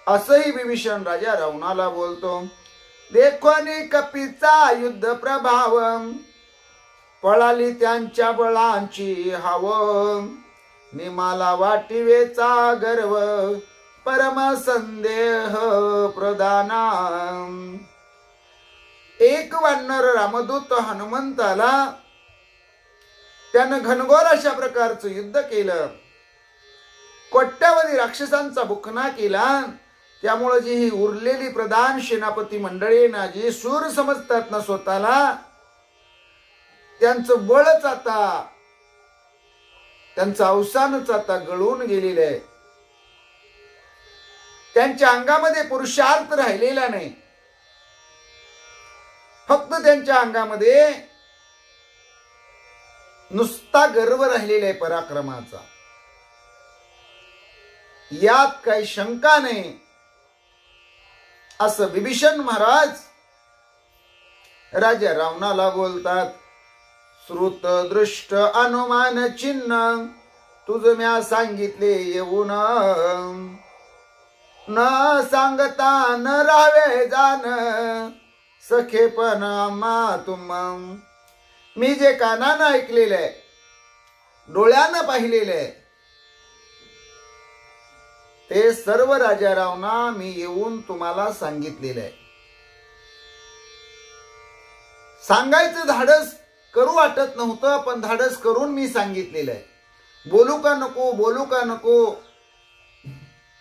Speaker 1: असंही विभीषण राजा रावणाला बोलतो. देखोनी कपीचा युद्ध प्रभाव, पळाली त्यांच्या बळांची हाव, निमाला वाटिवेचा गर्व, परम संदेह प्रदाना. एक वानर रामदूत हनुमंताला, त्यानं घनघोर अशा प्रकारचं युद्ध केलं, कोट्यावधी राक्षसांचा बुकना केला. त्यामुळे जी ही उरलेली प्रधान सेनापती मंडळी ना, जी सूर समजतात ना स्वतःला, त्यांचं बळच आता, त्यांचं अवसानच आता गळून गेलेलं आहे. त्यांच्या अंगामध्ये पुरुषार्थ राहिलेला नाही, फक्त त्यांच्या अंगामध्ये नुसता गर्व राहिलेला आहे पराक्रमाचा. यात काही शंका नाही, असं विभीषण महाराज राजा रावणाला बोलतात. श्रुत दृष्ट अनुमान चिन्ह, तुझ म्या सांगितले येऊन, न सांगता न राहावे जाण, सखेपण आम्हा तुम. मी जे कानानं ऐकलेलं आहे, डोळ्यानं पाहिलेलं आहे, ते सर्व राजा रावणा मी येऊन तुम्हाला सांगितलेलं आहे. सांगायचं धाडस करू वाटत नव्हतं, पण धाडस करून मी सांगितलेलं आहे. बोलू का नको, बोलू का नको,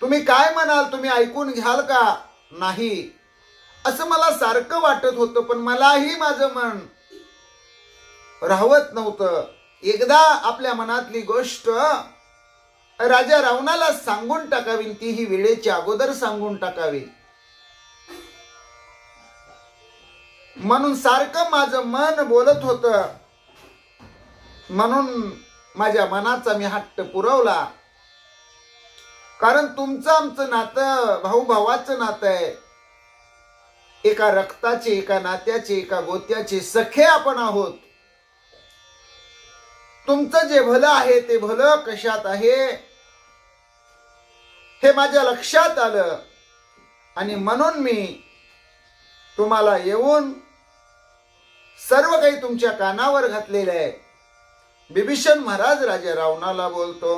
Speaker 1: तुम्ही काय म्हणाल, तुम्ही ऐकून घ्याल का नाही, असं मला सारखं वाटत होतं, पण मलाही माझं मन राहवत नव्हतं. एकदा आपल्या मनातली गोष्ट राजा रावणाला सांगून टाकावी, तीही वेळेच्या अगोदर सांगून टाकावी, म्हणून सारखं माझं मन बोलत होतं. म्हणून माझ्या मनाचा मी हट्ट पुरवला. कारण तुमचं आमचं नातं भाऊ भावाचं नातं आहे. एका रक्ताचे, एका नात्याचे, एका गोत्याचे सखे आपण आहोत. तुमचं जे भलं आहे ते भलं कशात आहे हे माझ्या लक्षात आलं. आणि म्हणून मी तुम्हाला येऊन सर्व काही तुमच्या कानावर घातलेलं आहे. बिभीषण महाराज राजा रावणाला बोलतो,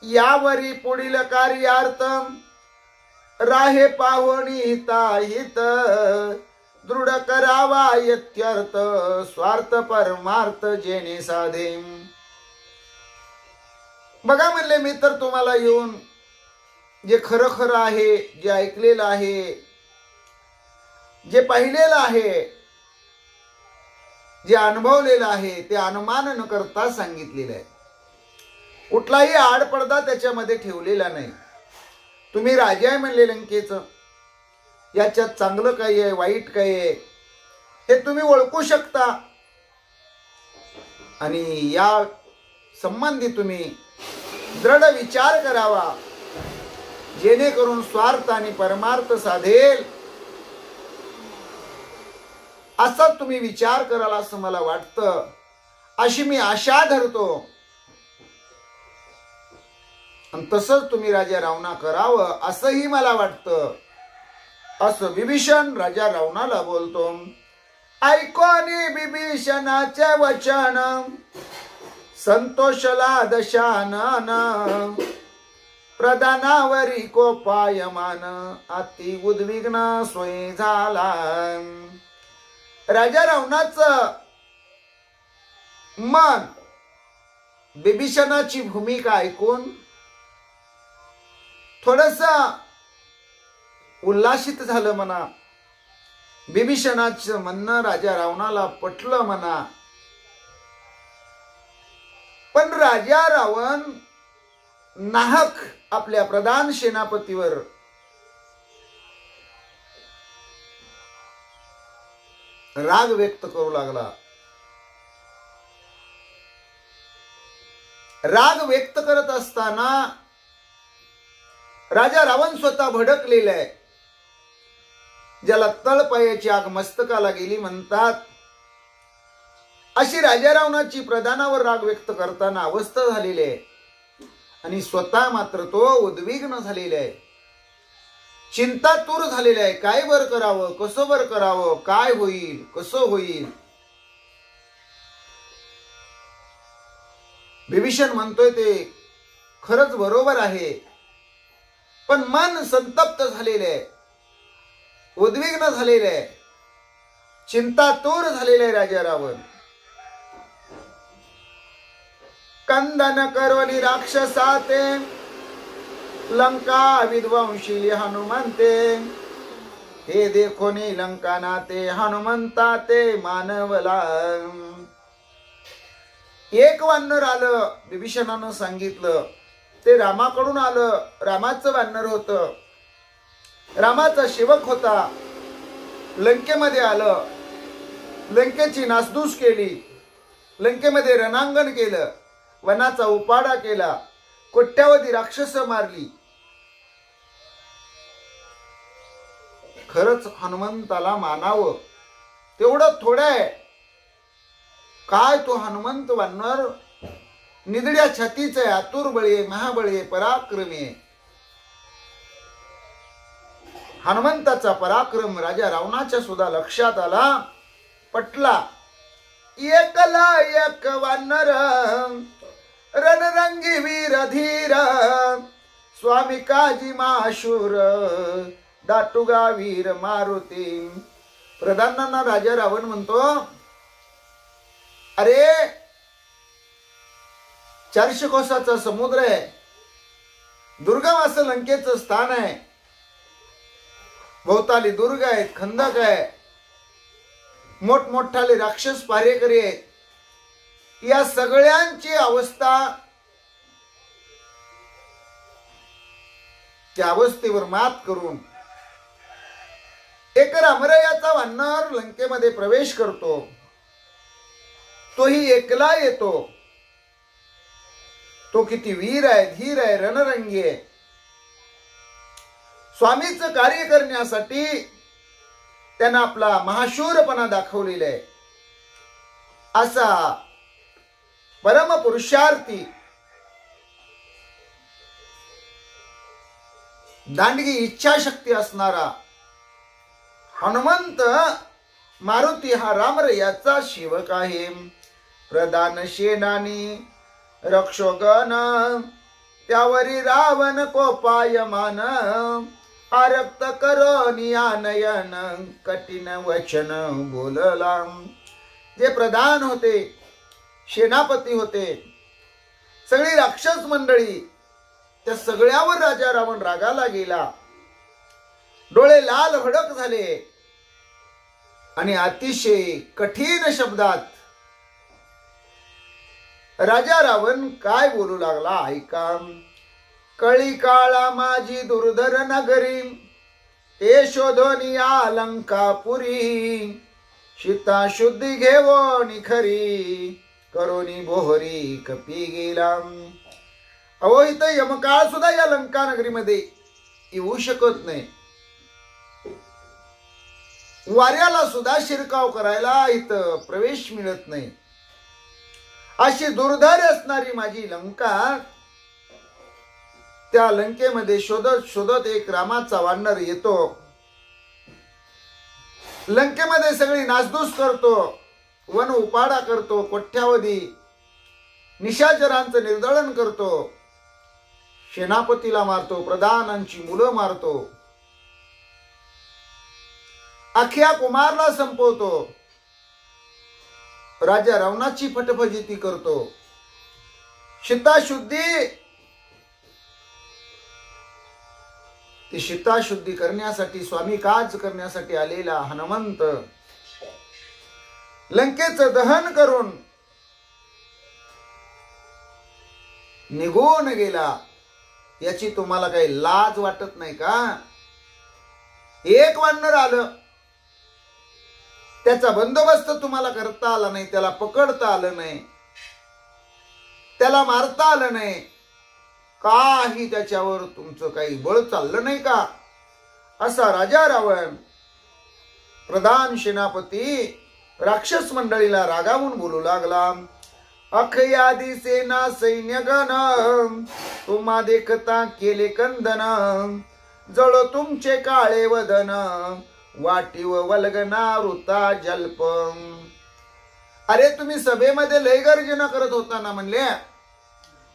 Speaker 1: यावरी पुढील कार्यार्थ राहे पाहुणी हिताहित दृढ करावा यत्यर्थ स्वार्थ परमार्थ जेणे साधे. बघा म्हणले, मी तर तुम्हाला येऊन जे खरं खरं आहे, जे ऐकलेलं आहे, जे पाहिलेलं आहे, जे अनुभवलेलं आहे ते अनुमान न करता सांगितलेलं आहे. कुठलाही आडपडदा त्याच्यामध्ये ठेवलेला नाही. तुम्ही राजा आहे म्हणले लंकेचं, याच्यात चांगलं काय आहे, वाईट काय आहे हे तुम्ही ओळखू शकता. आणि या संबंधी तुम्ही दृढ विचार करावा, जेणेकरून स्वार्थ आणि परमार्थ साधेल असा तुम्ही विचार कराल असं मला वाटतं. अशी मी आशा धरतो. आणि तसंच तुम्ही राजा रावणा करावं असंही मला वाटतं. असं बिभीषण राजा रावणाला बोलतो. ऐकोनी बिभीषणाचे वचन संतोषला दशानन प्रधानावरी कोपायमान अति उद्विग्न सोयी झाला. राजा रावणाचं मन बिभीषणाची भूमिका ऐकून थोडस उल्हासित झालं म्हणा. बिभीषणाचं म्हणणं राजा रावणाला पटलं म्हणा. पण राजा रावण नाहक आपल्या प्रधान सेनापतीवर राग व्यक्त करू लागला. राग व्यक्त करत असताना राजा रावण स्वतः भडकलेला आहे. ज्याला तळपायाची आग मस्तकाला गेली म्हणतात, अशी राजा रावणाची प्रधानावर राग व्यक्त करताना अवस्था झालेली आहे. आणि स्वतः मात्र तो उद्विग्न झालेला आहे, चिंतातूर झालेला आहे. काय बर करावं, कसं बर करावं, काय होईल, कसं होईल. बिभीषण म्हणतोय ते खरंच बरोबर आहे, पण मन संतप्त झालेले आहे, उद्विग्न झालेले आहे, चिंतातूर झालेले आहे राजा रावण. कंदन करोली राक्षसाते लंका विध्वंशी हनुमंते हे देखोनी लंका नाते हनुमंता ते मानवला. एक वानर आलं, बिभीषणानं सांगितलं ते रामाकडून आलं. रामाचं वानर होतं, रामाचा सेवक होता. लंकेमध्ये आलं, लंकेची नासधूस केली, लंकेमध्ये रणांगण केलं, वनाचा उपाडा केला, कोट्यावधी राक्षस मारली. खरंच हनुमंताला मानावं तेवढं थोडं आहे. काय तो हनुमंत वानर निधड्या छातीच आहे, आतुर बळी आहे, महाबळी आहे, पराक्रमी आहे. हनुमंताचा पराक्रम राजा रावणाच्या सुद्धा लक्षात आला, पटला. एकला एक वानर रणरंगी वीर धीर स्वामी काजी माशूर दाटुगा वीर मारुती. प्रधानांना राजा रावण म्हणतो, अरे 400 कोसाचा समुद्र आहे, दुर्गम असं लंकेचं स्थान आहे, भोवताली दुर्ग आहेत, खंदक आहे, मोठमोठाले राक्षस पारेकरी आहेत. या सगळ्यांची अवस्था, त्या अवस्थेवर मात करून एक रामरायाचा वानर लंकेमध्ये प्रवेश करतो. तोही एकला येतो. तो किती वीर आहे, धीर आहे, रणरंगी आहे. स्वामीचं कार्य करण्यासाठी त्यानं आपला महाशूरपणा दाखवलेला आहे. असा परम पुरुषार्थी दांडगी इच्छाशक्ती असणारा हनुमंत मारुती हा रामरयाचा सेवक आहे. प्रधान सेनानी रक्षोगण त्यावरी रावण कोपायमान. आरक्त करोनी आनयन कठीण वचन बोलला. जे प्रधान होते, सेनापती होते, सगळी राक्षस मंडळी, त्या सगळ्यावर राजा रावण रागाला गेला. डोळे लाल भडक झाले आणि अतिशय कठीण शब्दात राजा रावण काय बोलू लागला ऐका. कळी काळा माझी दुर्धर नगरी, ए शोधोनिया लंकापुरी. सीता शुद्धी घेवोनी खरी, करोनी बोहरी कपी गेला. अहो इथं यमकाळ सुद्धा या लंका नगरीमध्ये येऊ शकत नाही. वाऱ्याला सुद्धा शिरकाव करायला इथं प्रवेश मिळत नाही. अशी दुर्धर असणारी माझी लंका, त्या लंकेमध्ये शोधत शोधत एक रामाचा वानर येतो. लंकेमध्ये सगळी नासधूस करतो, वन उपाडा करतो, कोट्यावधी निशाचरांचं निर्दळन करतो, सेनापतीला मारतो, प्रधानांची मुलं मारतो, अख्ख्या कुमारला संपवतो, राजा रावणाची फटफजिती करतो. सीताशुद्धी, ती सीताशुद्धी करण्यासाठी, स्वामी काज करण्यासाठी आलेला हनुमंत लंकेचं दहन करून निघून गेला. याची तुम्हाला काही लाज वाटत नाही का? एक वानर आलं, त्याचा बंदोबस्त तुम्हाला करता आला नाही, त्याला पकडता आलं नाही, त्याला मारता आलं नाही, काही त्याच्यावर तुमचं काही बळ चाललं नाही का? असा राजा रावण प्रधान सेनापती राक्षस मंडळीला रागावून बोलू लागला. अखया दिसेना सैन्यगण, तुम्हा देखता केले कंदन. जळ तुमचे काळे वदन, वाटीव वल्गना वृता जल्प. अरे तुम्ही सभेमध्ये लय गर्जना करत होता ना म्हणले,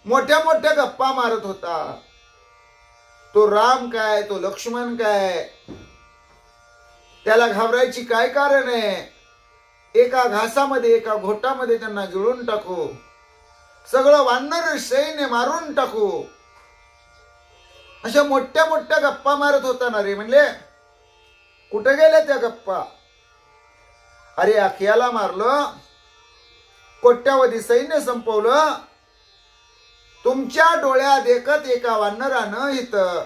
Speaker 1: मोठ्या मोठ्या गप्पा मारत होता. तो राम काय, तो लक्ष्मण काय, त्याला घाबरायची काय कारण आहे? एका घासामध्ये, एका घोटामध्ये त्यांना गिळून टाकू, सगळं वानर सैन्य मारून टाकू, अशा मोठ्या मोठ्या गप्पा मारत होता ना रे म्हणले. कुठे गेल्या त्या गप्पा? अरे अखियाला मारलं, कोट्यावधी सैन्य संपवलं, तुमच्या डोळ्या देखत एका वानरानं इथं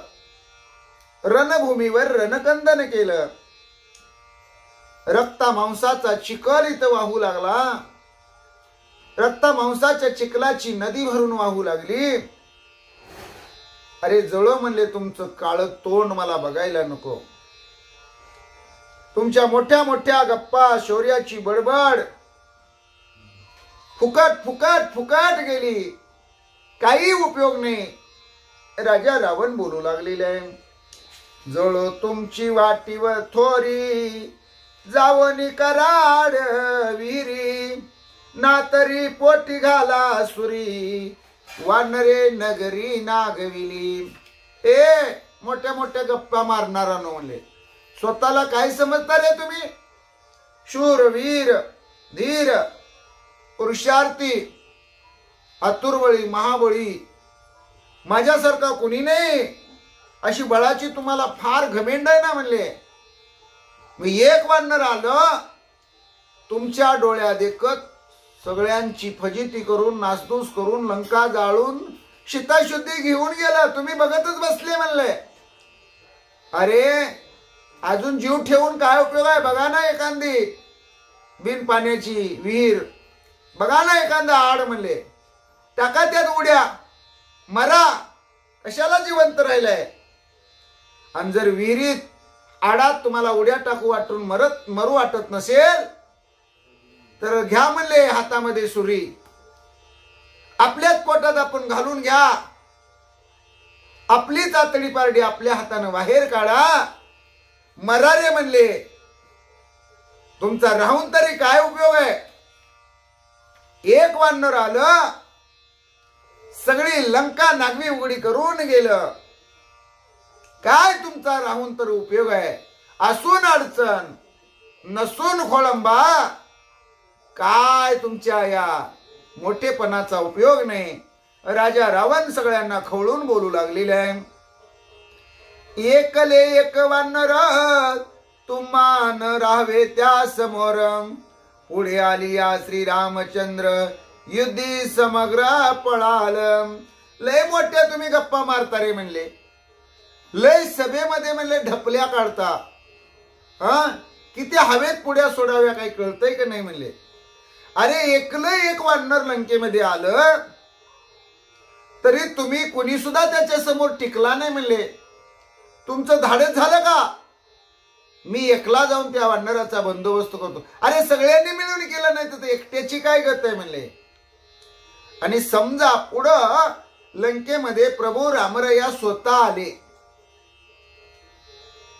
Speaker 1: रणभूमीवर रणकंदन केलं. रक्ता मांसाचा चिखल इथं वाहू लागला, रक्ता मांसाच्या चिखलाची नदी भरून वाहू लागली. अरे जळो म्हणले तुमचं काळं तोंड मला बघायला नको. तुमच्या मोठ्या मोठ्या गप्पा, शौर्याची बडबड फुकट फुकट फुकट गेली, काही उपयोग नाही. राजा रावण बोलू लागलेले आहे. जळो तुमची वाटीवर थोरी, जावनी कराड विहिरी, ना तरी पोटी घाला सुरी, वानरे नगरी नागविली. ए मोठ्या मोठ्या गप्पा मारणारा म्हणले, स्वतःला काय समजता रे तुम्ही? शूरवीर, धीर, पुरुषार्थी, आतुरबळी, महाबळी, माझ्यासारखा कोणी नाही, अशी बळाची तुम्हाला फार घमेंड आहे ना म्हणले. मी एक वानर आलं, तुमच्या डोळ्या देखत सगळ्यांची फजिती करून, नासधूस करून, लंका जाळून सीताशुद्धी घेऊन गेला, तुम्ही बघतच बसले म्हणले. अरे अजून जीव ठेवून काय उपयोग आहे? बघा ना एखादी बिन पाण्याची विहीर, बघा ना एखादा आड म्हणले, टाका त्यात उड्या, मरा, कशाला जिवंत राहिलाय? आणि जर विहिरीत आडात तुम्हाला उड्या टाकू वाटून मरू वाटत नसेल तर घ्या म्हणले हातामध्ये सुरी, आपल्याच पोटात आपण घालून घ्या, आपली चातडी पारडी आपल्या हातानं बाहेर काढा. मरारे म्हणले तुमचा राहून तरी काय उपयोग आहे. एक वानर आलं सगळी लंका नागवी उघडी करून गेलं. काय तुमचा राहून तर उपयोग आहे. असून अडचण नसून खोळंबा काय तुमच्या या मोठेपणाचा उपयोग नाही. राजा रावण सगळ्यांना खवळून बोलू लागलेले आहे. एकले एक वानर तुम्हा न राहावे त्या समोर. पुढे आली या श्रीरामचंद्र युद्धी समग्र पळाल. लय मोठे तुम्ही गप्पा मारता रे म्हणले. लय सभेमध्ये म्हणले ढपल्या काढता. किती हवेत पुढ्या सोडाव्या काही कळतंय का नाही म्हणले. अरे एकलं एक वानर लंकेमध्ये आलं तरी तुम्ही कुणी सुद्धा त्याच्या समोर टिकला नाही म्हणले. तुमचं धाडस झालं का. मी एकला जाऊन त्या वानराचा बंदोबस्त करतो. अरे सगळ्यांनी मिळून केलं नाही तर एकट्याची काय गत आहे म्हणले. आणि समजा पुढं लंकेमध्ये प्रभू रामरया स्वतः आले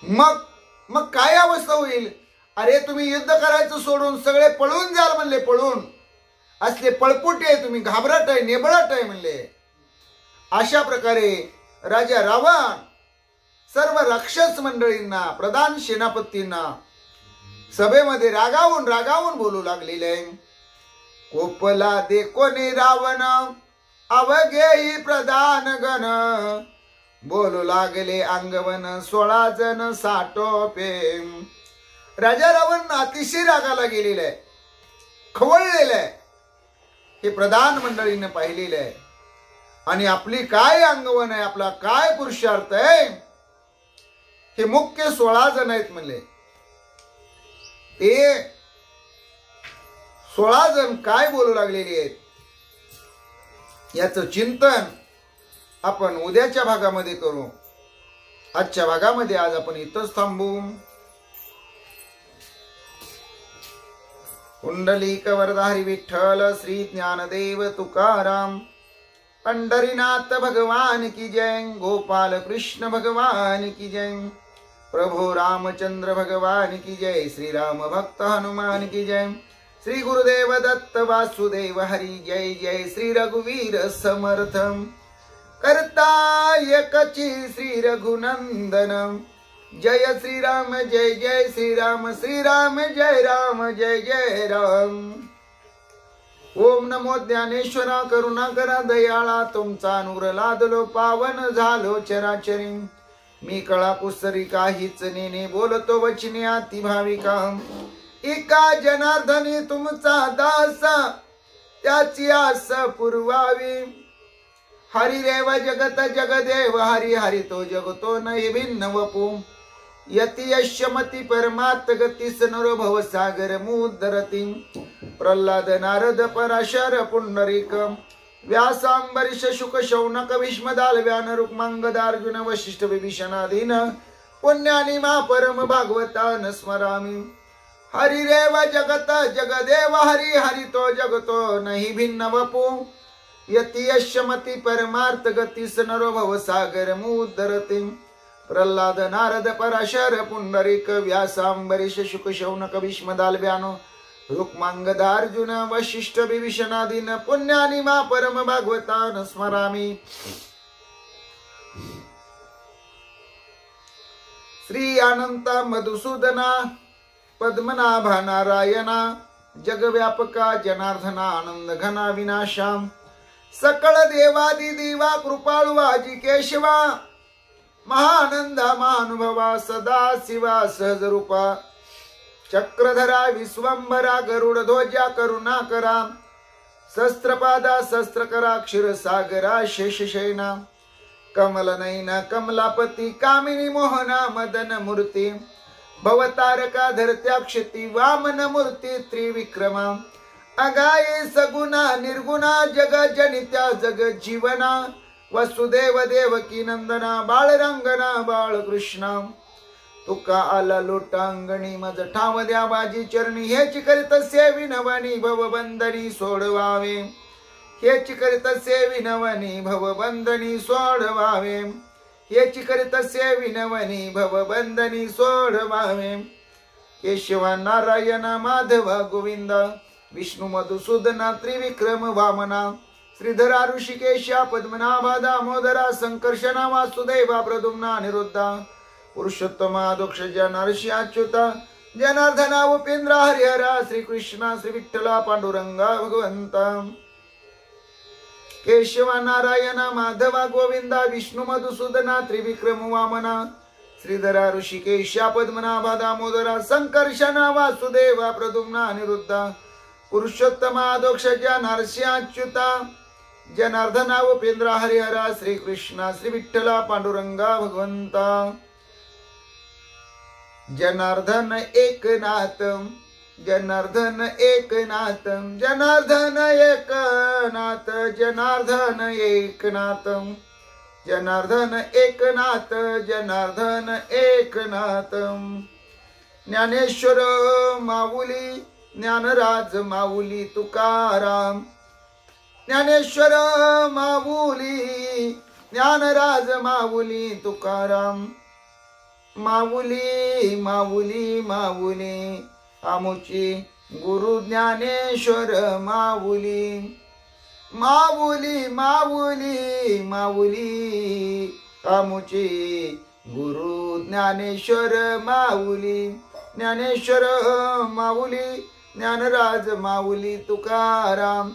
Speaker 1: मग काय अवस्था होईल. अरे तुम्ही युद्ध करायचं सोडून सगळे पळून जाल म्हणले. पळून असले पळपुटे आहे तुम्ही. घाबरट आहे नेबळट आहे म्हणले. अशा प्रकारे राजा रावण सर्व राक्षस मंडळींना प्रधान सेनापतींना सभेमध्ये रागावून बोलू लागलेले. कोपला देखोने रावण अवघेही प्रधान गण. बोलू लागले अंगवन 16 जण साटोपे. राजा रावण अतिशय रागाला गेलेला आहे. खवळलेलं आहे. हे प्रधान मंडळीने पाहिलेलं आहे. आणि आपली काय अंगवन आहे आपला काय पुरुषार्थ आहे. हे मुख्य 16 जण आहेत म्हणले. ते 16 जण काय बोलू लागलेले आहेत याचं चिंतन आपण उद्याच्या भागामध्ये करू. आजच्या भागामध्ये आज आपण इथंच थांबू. कुंडलिक वरदारी विठ्ठल श्री ज्ञानदेव तुकाराम. पंढरीनाथ भगवान की जय. गोपाल कृष्ण भगवान की जय. प्रभु रामचंद्र भगवान की जय. श्री राम भक्त हनुमान की जय. श्री गुरुदेव दत्त वासुदेव हरी जय. जय श्री रघुवीर समर्थ. करता एकची श्री रघुनंदन. जय श्री राम जय जय श्री राम. श्री राम जय जय राम. ओम नमो ज्ञानेश्वरा करुणा करा दयाळा. तुमचा अनुग्रह लादलो पावन झालो चराचरी. मी कळा कुसरी काहीच नेने बोलतो वचने अति भाविका. एका जनार्दनी तुमचा दास त्याची आस पुरवावी. हरी रेव जगत जगदेव हरी. हरी तो जगतो नाही भिन्न वपू. यती यशमती परमार्थ गती सनरो भवसागर मुदरती. प्रल्हाद नारद पराशर पुंडरीक. व्यासांबरीश शुक शौनक भीष्मदाल व्यान रुक्मांगदार्जुन वशिष्ठ विभीषणाधीन. पुण्यानी मा परम भागवतान स्मरामी. हरी रेव जगत जगदेव हरी. हरी तो जगतो नाही भिन्न वपू. यती यशमती परमार्थ गती सनरो भवसागर मुदरती. प्रल्हाद नारद पराशर पुंडरीक. व्यासांबरीश शुक शौनक भीष्मदाल व्यानो रुक्मांगदार्जुन वशिष्ठ विभीषणाधीन. पुण्यानी मा परम भागवतान स्मरामी. श्री अनंता मधुसूदना पद्मनाभा नारायणा. जगव्यापका जनार्दना आनंद घना विनाशा. सकळ देवादी देवा कृपाळू आजी केशवा. महानंदा महानुभवा सदा शिवा सहज रूपा. चक्रधरा विश्वंभरा गरुड ध्वजा करुणाकरा. शस्त्रपादा शस्त्रकरा क्षीरसागरा शेषशयना. कमलनयना कमलापती कामिनी मोहना मदन मूर्ती. भवतारका धरत्याक्षती वामन मूर्ती त्रिविक्रमा. अगाये सगुणा निर्गुणा जग जनित्या जग जीवना. वसुदेव देवकी नंदना बाळरंगना बाळकृष्ण. तुका आला लोटांगणी मज ठाव द्या बाजी चरणी. हेची करीत सेविनवनी भवबंधनी सोडवावे. हेची करीत सेविनवनी भवबंधनी सोडवावे. याची करितसे विनवनी भवबंधनी सोडवावे. केशव नारायण माधव गोविंद विष्णू मधुसूदना त्रिविक्रम वामना श्रीधरा ऋषिकेशा पद्मनाभा दामोदरा संकर्षणा वासुदेवा प्रद्युम्ना अनिरुद्धा पुरुषोत्तमा दोक्ष नरशी अच्युता जनार्दना उपेंद्र हरिहरा श्रीकृष्णा श्री विठ्ठला पांडुरंगा भगवंता. केशव नारायण माधवा गोविंदा विष्णू मधुसूदना त्रिविक्रम वामना श्रीधरा ऋषिकेशा पद्मनाभा दामोदरा संकर्षणा वासुदेवा प्रद्युम्ना अनिरुद्धा पुरुषोत्तमा दोक्ष नरसी अच्युता जनार्दना उपेंद्र हरिहरा श्रीकृष्णा श्री विठ्ठला पांडुरंगा भगवंता. जनार्दन एकनाथ जनार्दन एकनाथ जनार्दन एकनाथ जनार्दन एकनाथ जनार्दन एकनाथ जनार्दन एकनाथ. ज्ञानेश्वर माऊली ज्ञानराज माऊली तुकाराम ज्ञानेश्वर माऊली ज्ञानराज माऊली तुकाराम. माऊली माऊली माऊली आमुची गुरु ज्ञानेश्वर माऊली. माऊली माऊली माऊली आमुची गुरु ज्ञानेश्वर माऊली. ज्ञानेश्वर माऊली ज्ञानराज माऊली तुकाराम.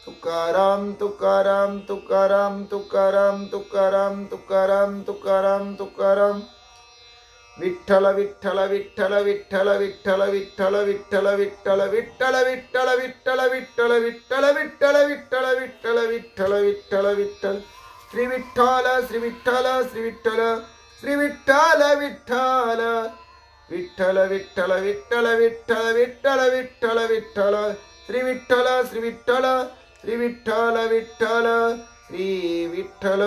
Speaker 1: तुकाराम तुकाराम तुकाराम तुकाराम तुकाराम तुकाराम तुकाराम तुकाराम. विठ्ठल विठ्ठल विठ्ठल विठ्ठल विठ्ठल विठ्ठल विठ्ठल विठ्ठल विठ्ठल विठ्ठल विठ्ठल विठ्ठल विठ्ठल विठ्ठल विठ्ठल विठ्ठल विठ्ठल विठ्ठल विठ्ठल. श्री विठ्ठल श्री विठ्ठल श्री विठ्ठल श्री विठ्ठल विठ्ठल विठ्ठल विठ्ठल विठ्ठल विठ्ठल विठ्ठल विठ्ठल विठ्ठल. श्री विठ्ठल श्री विठ्ठल श्री विठ्ठल विठ्ठल श्री विठ्ठल.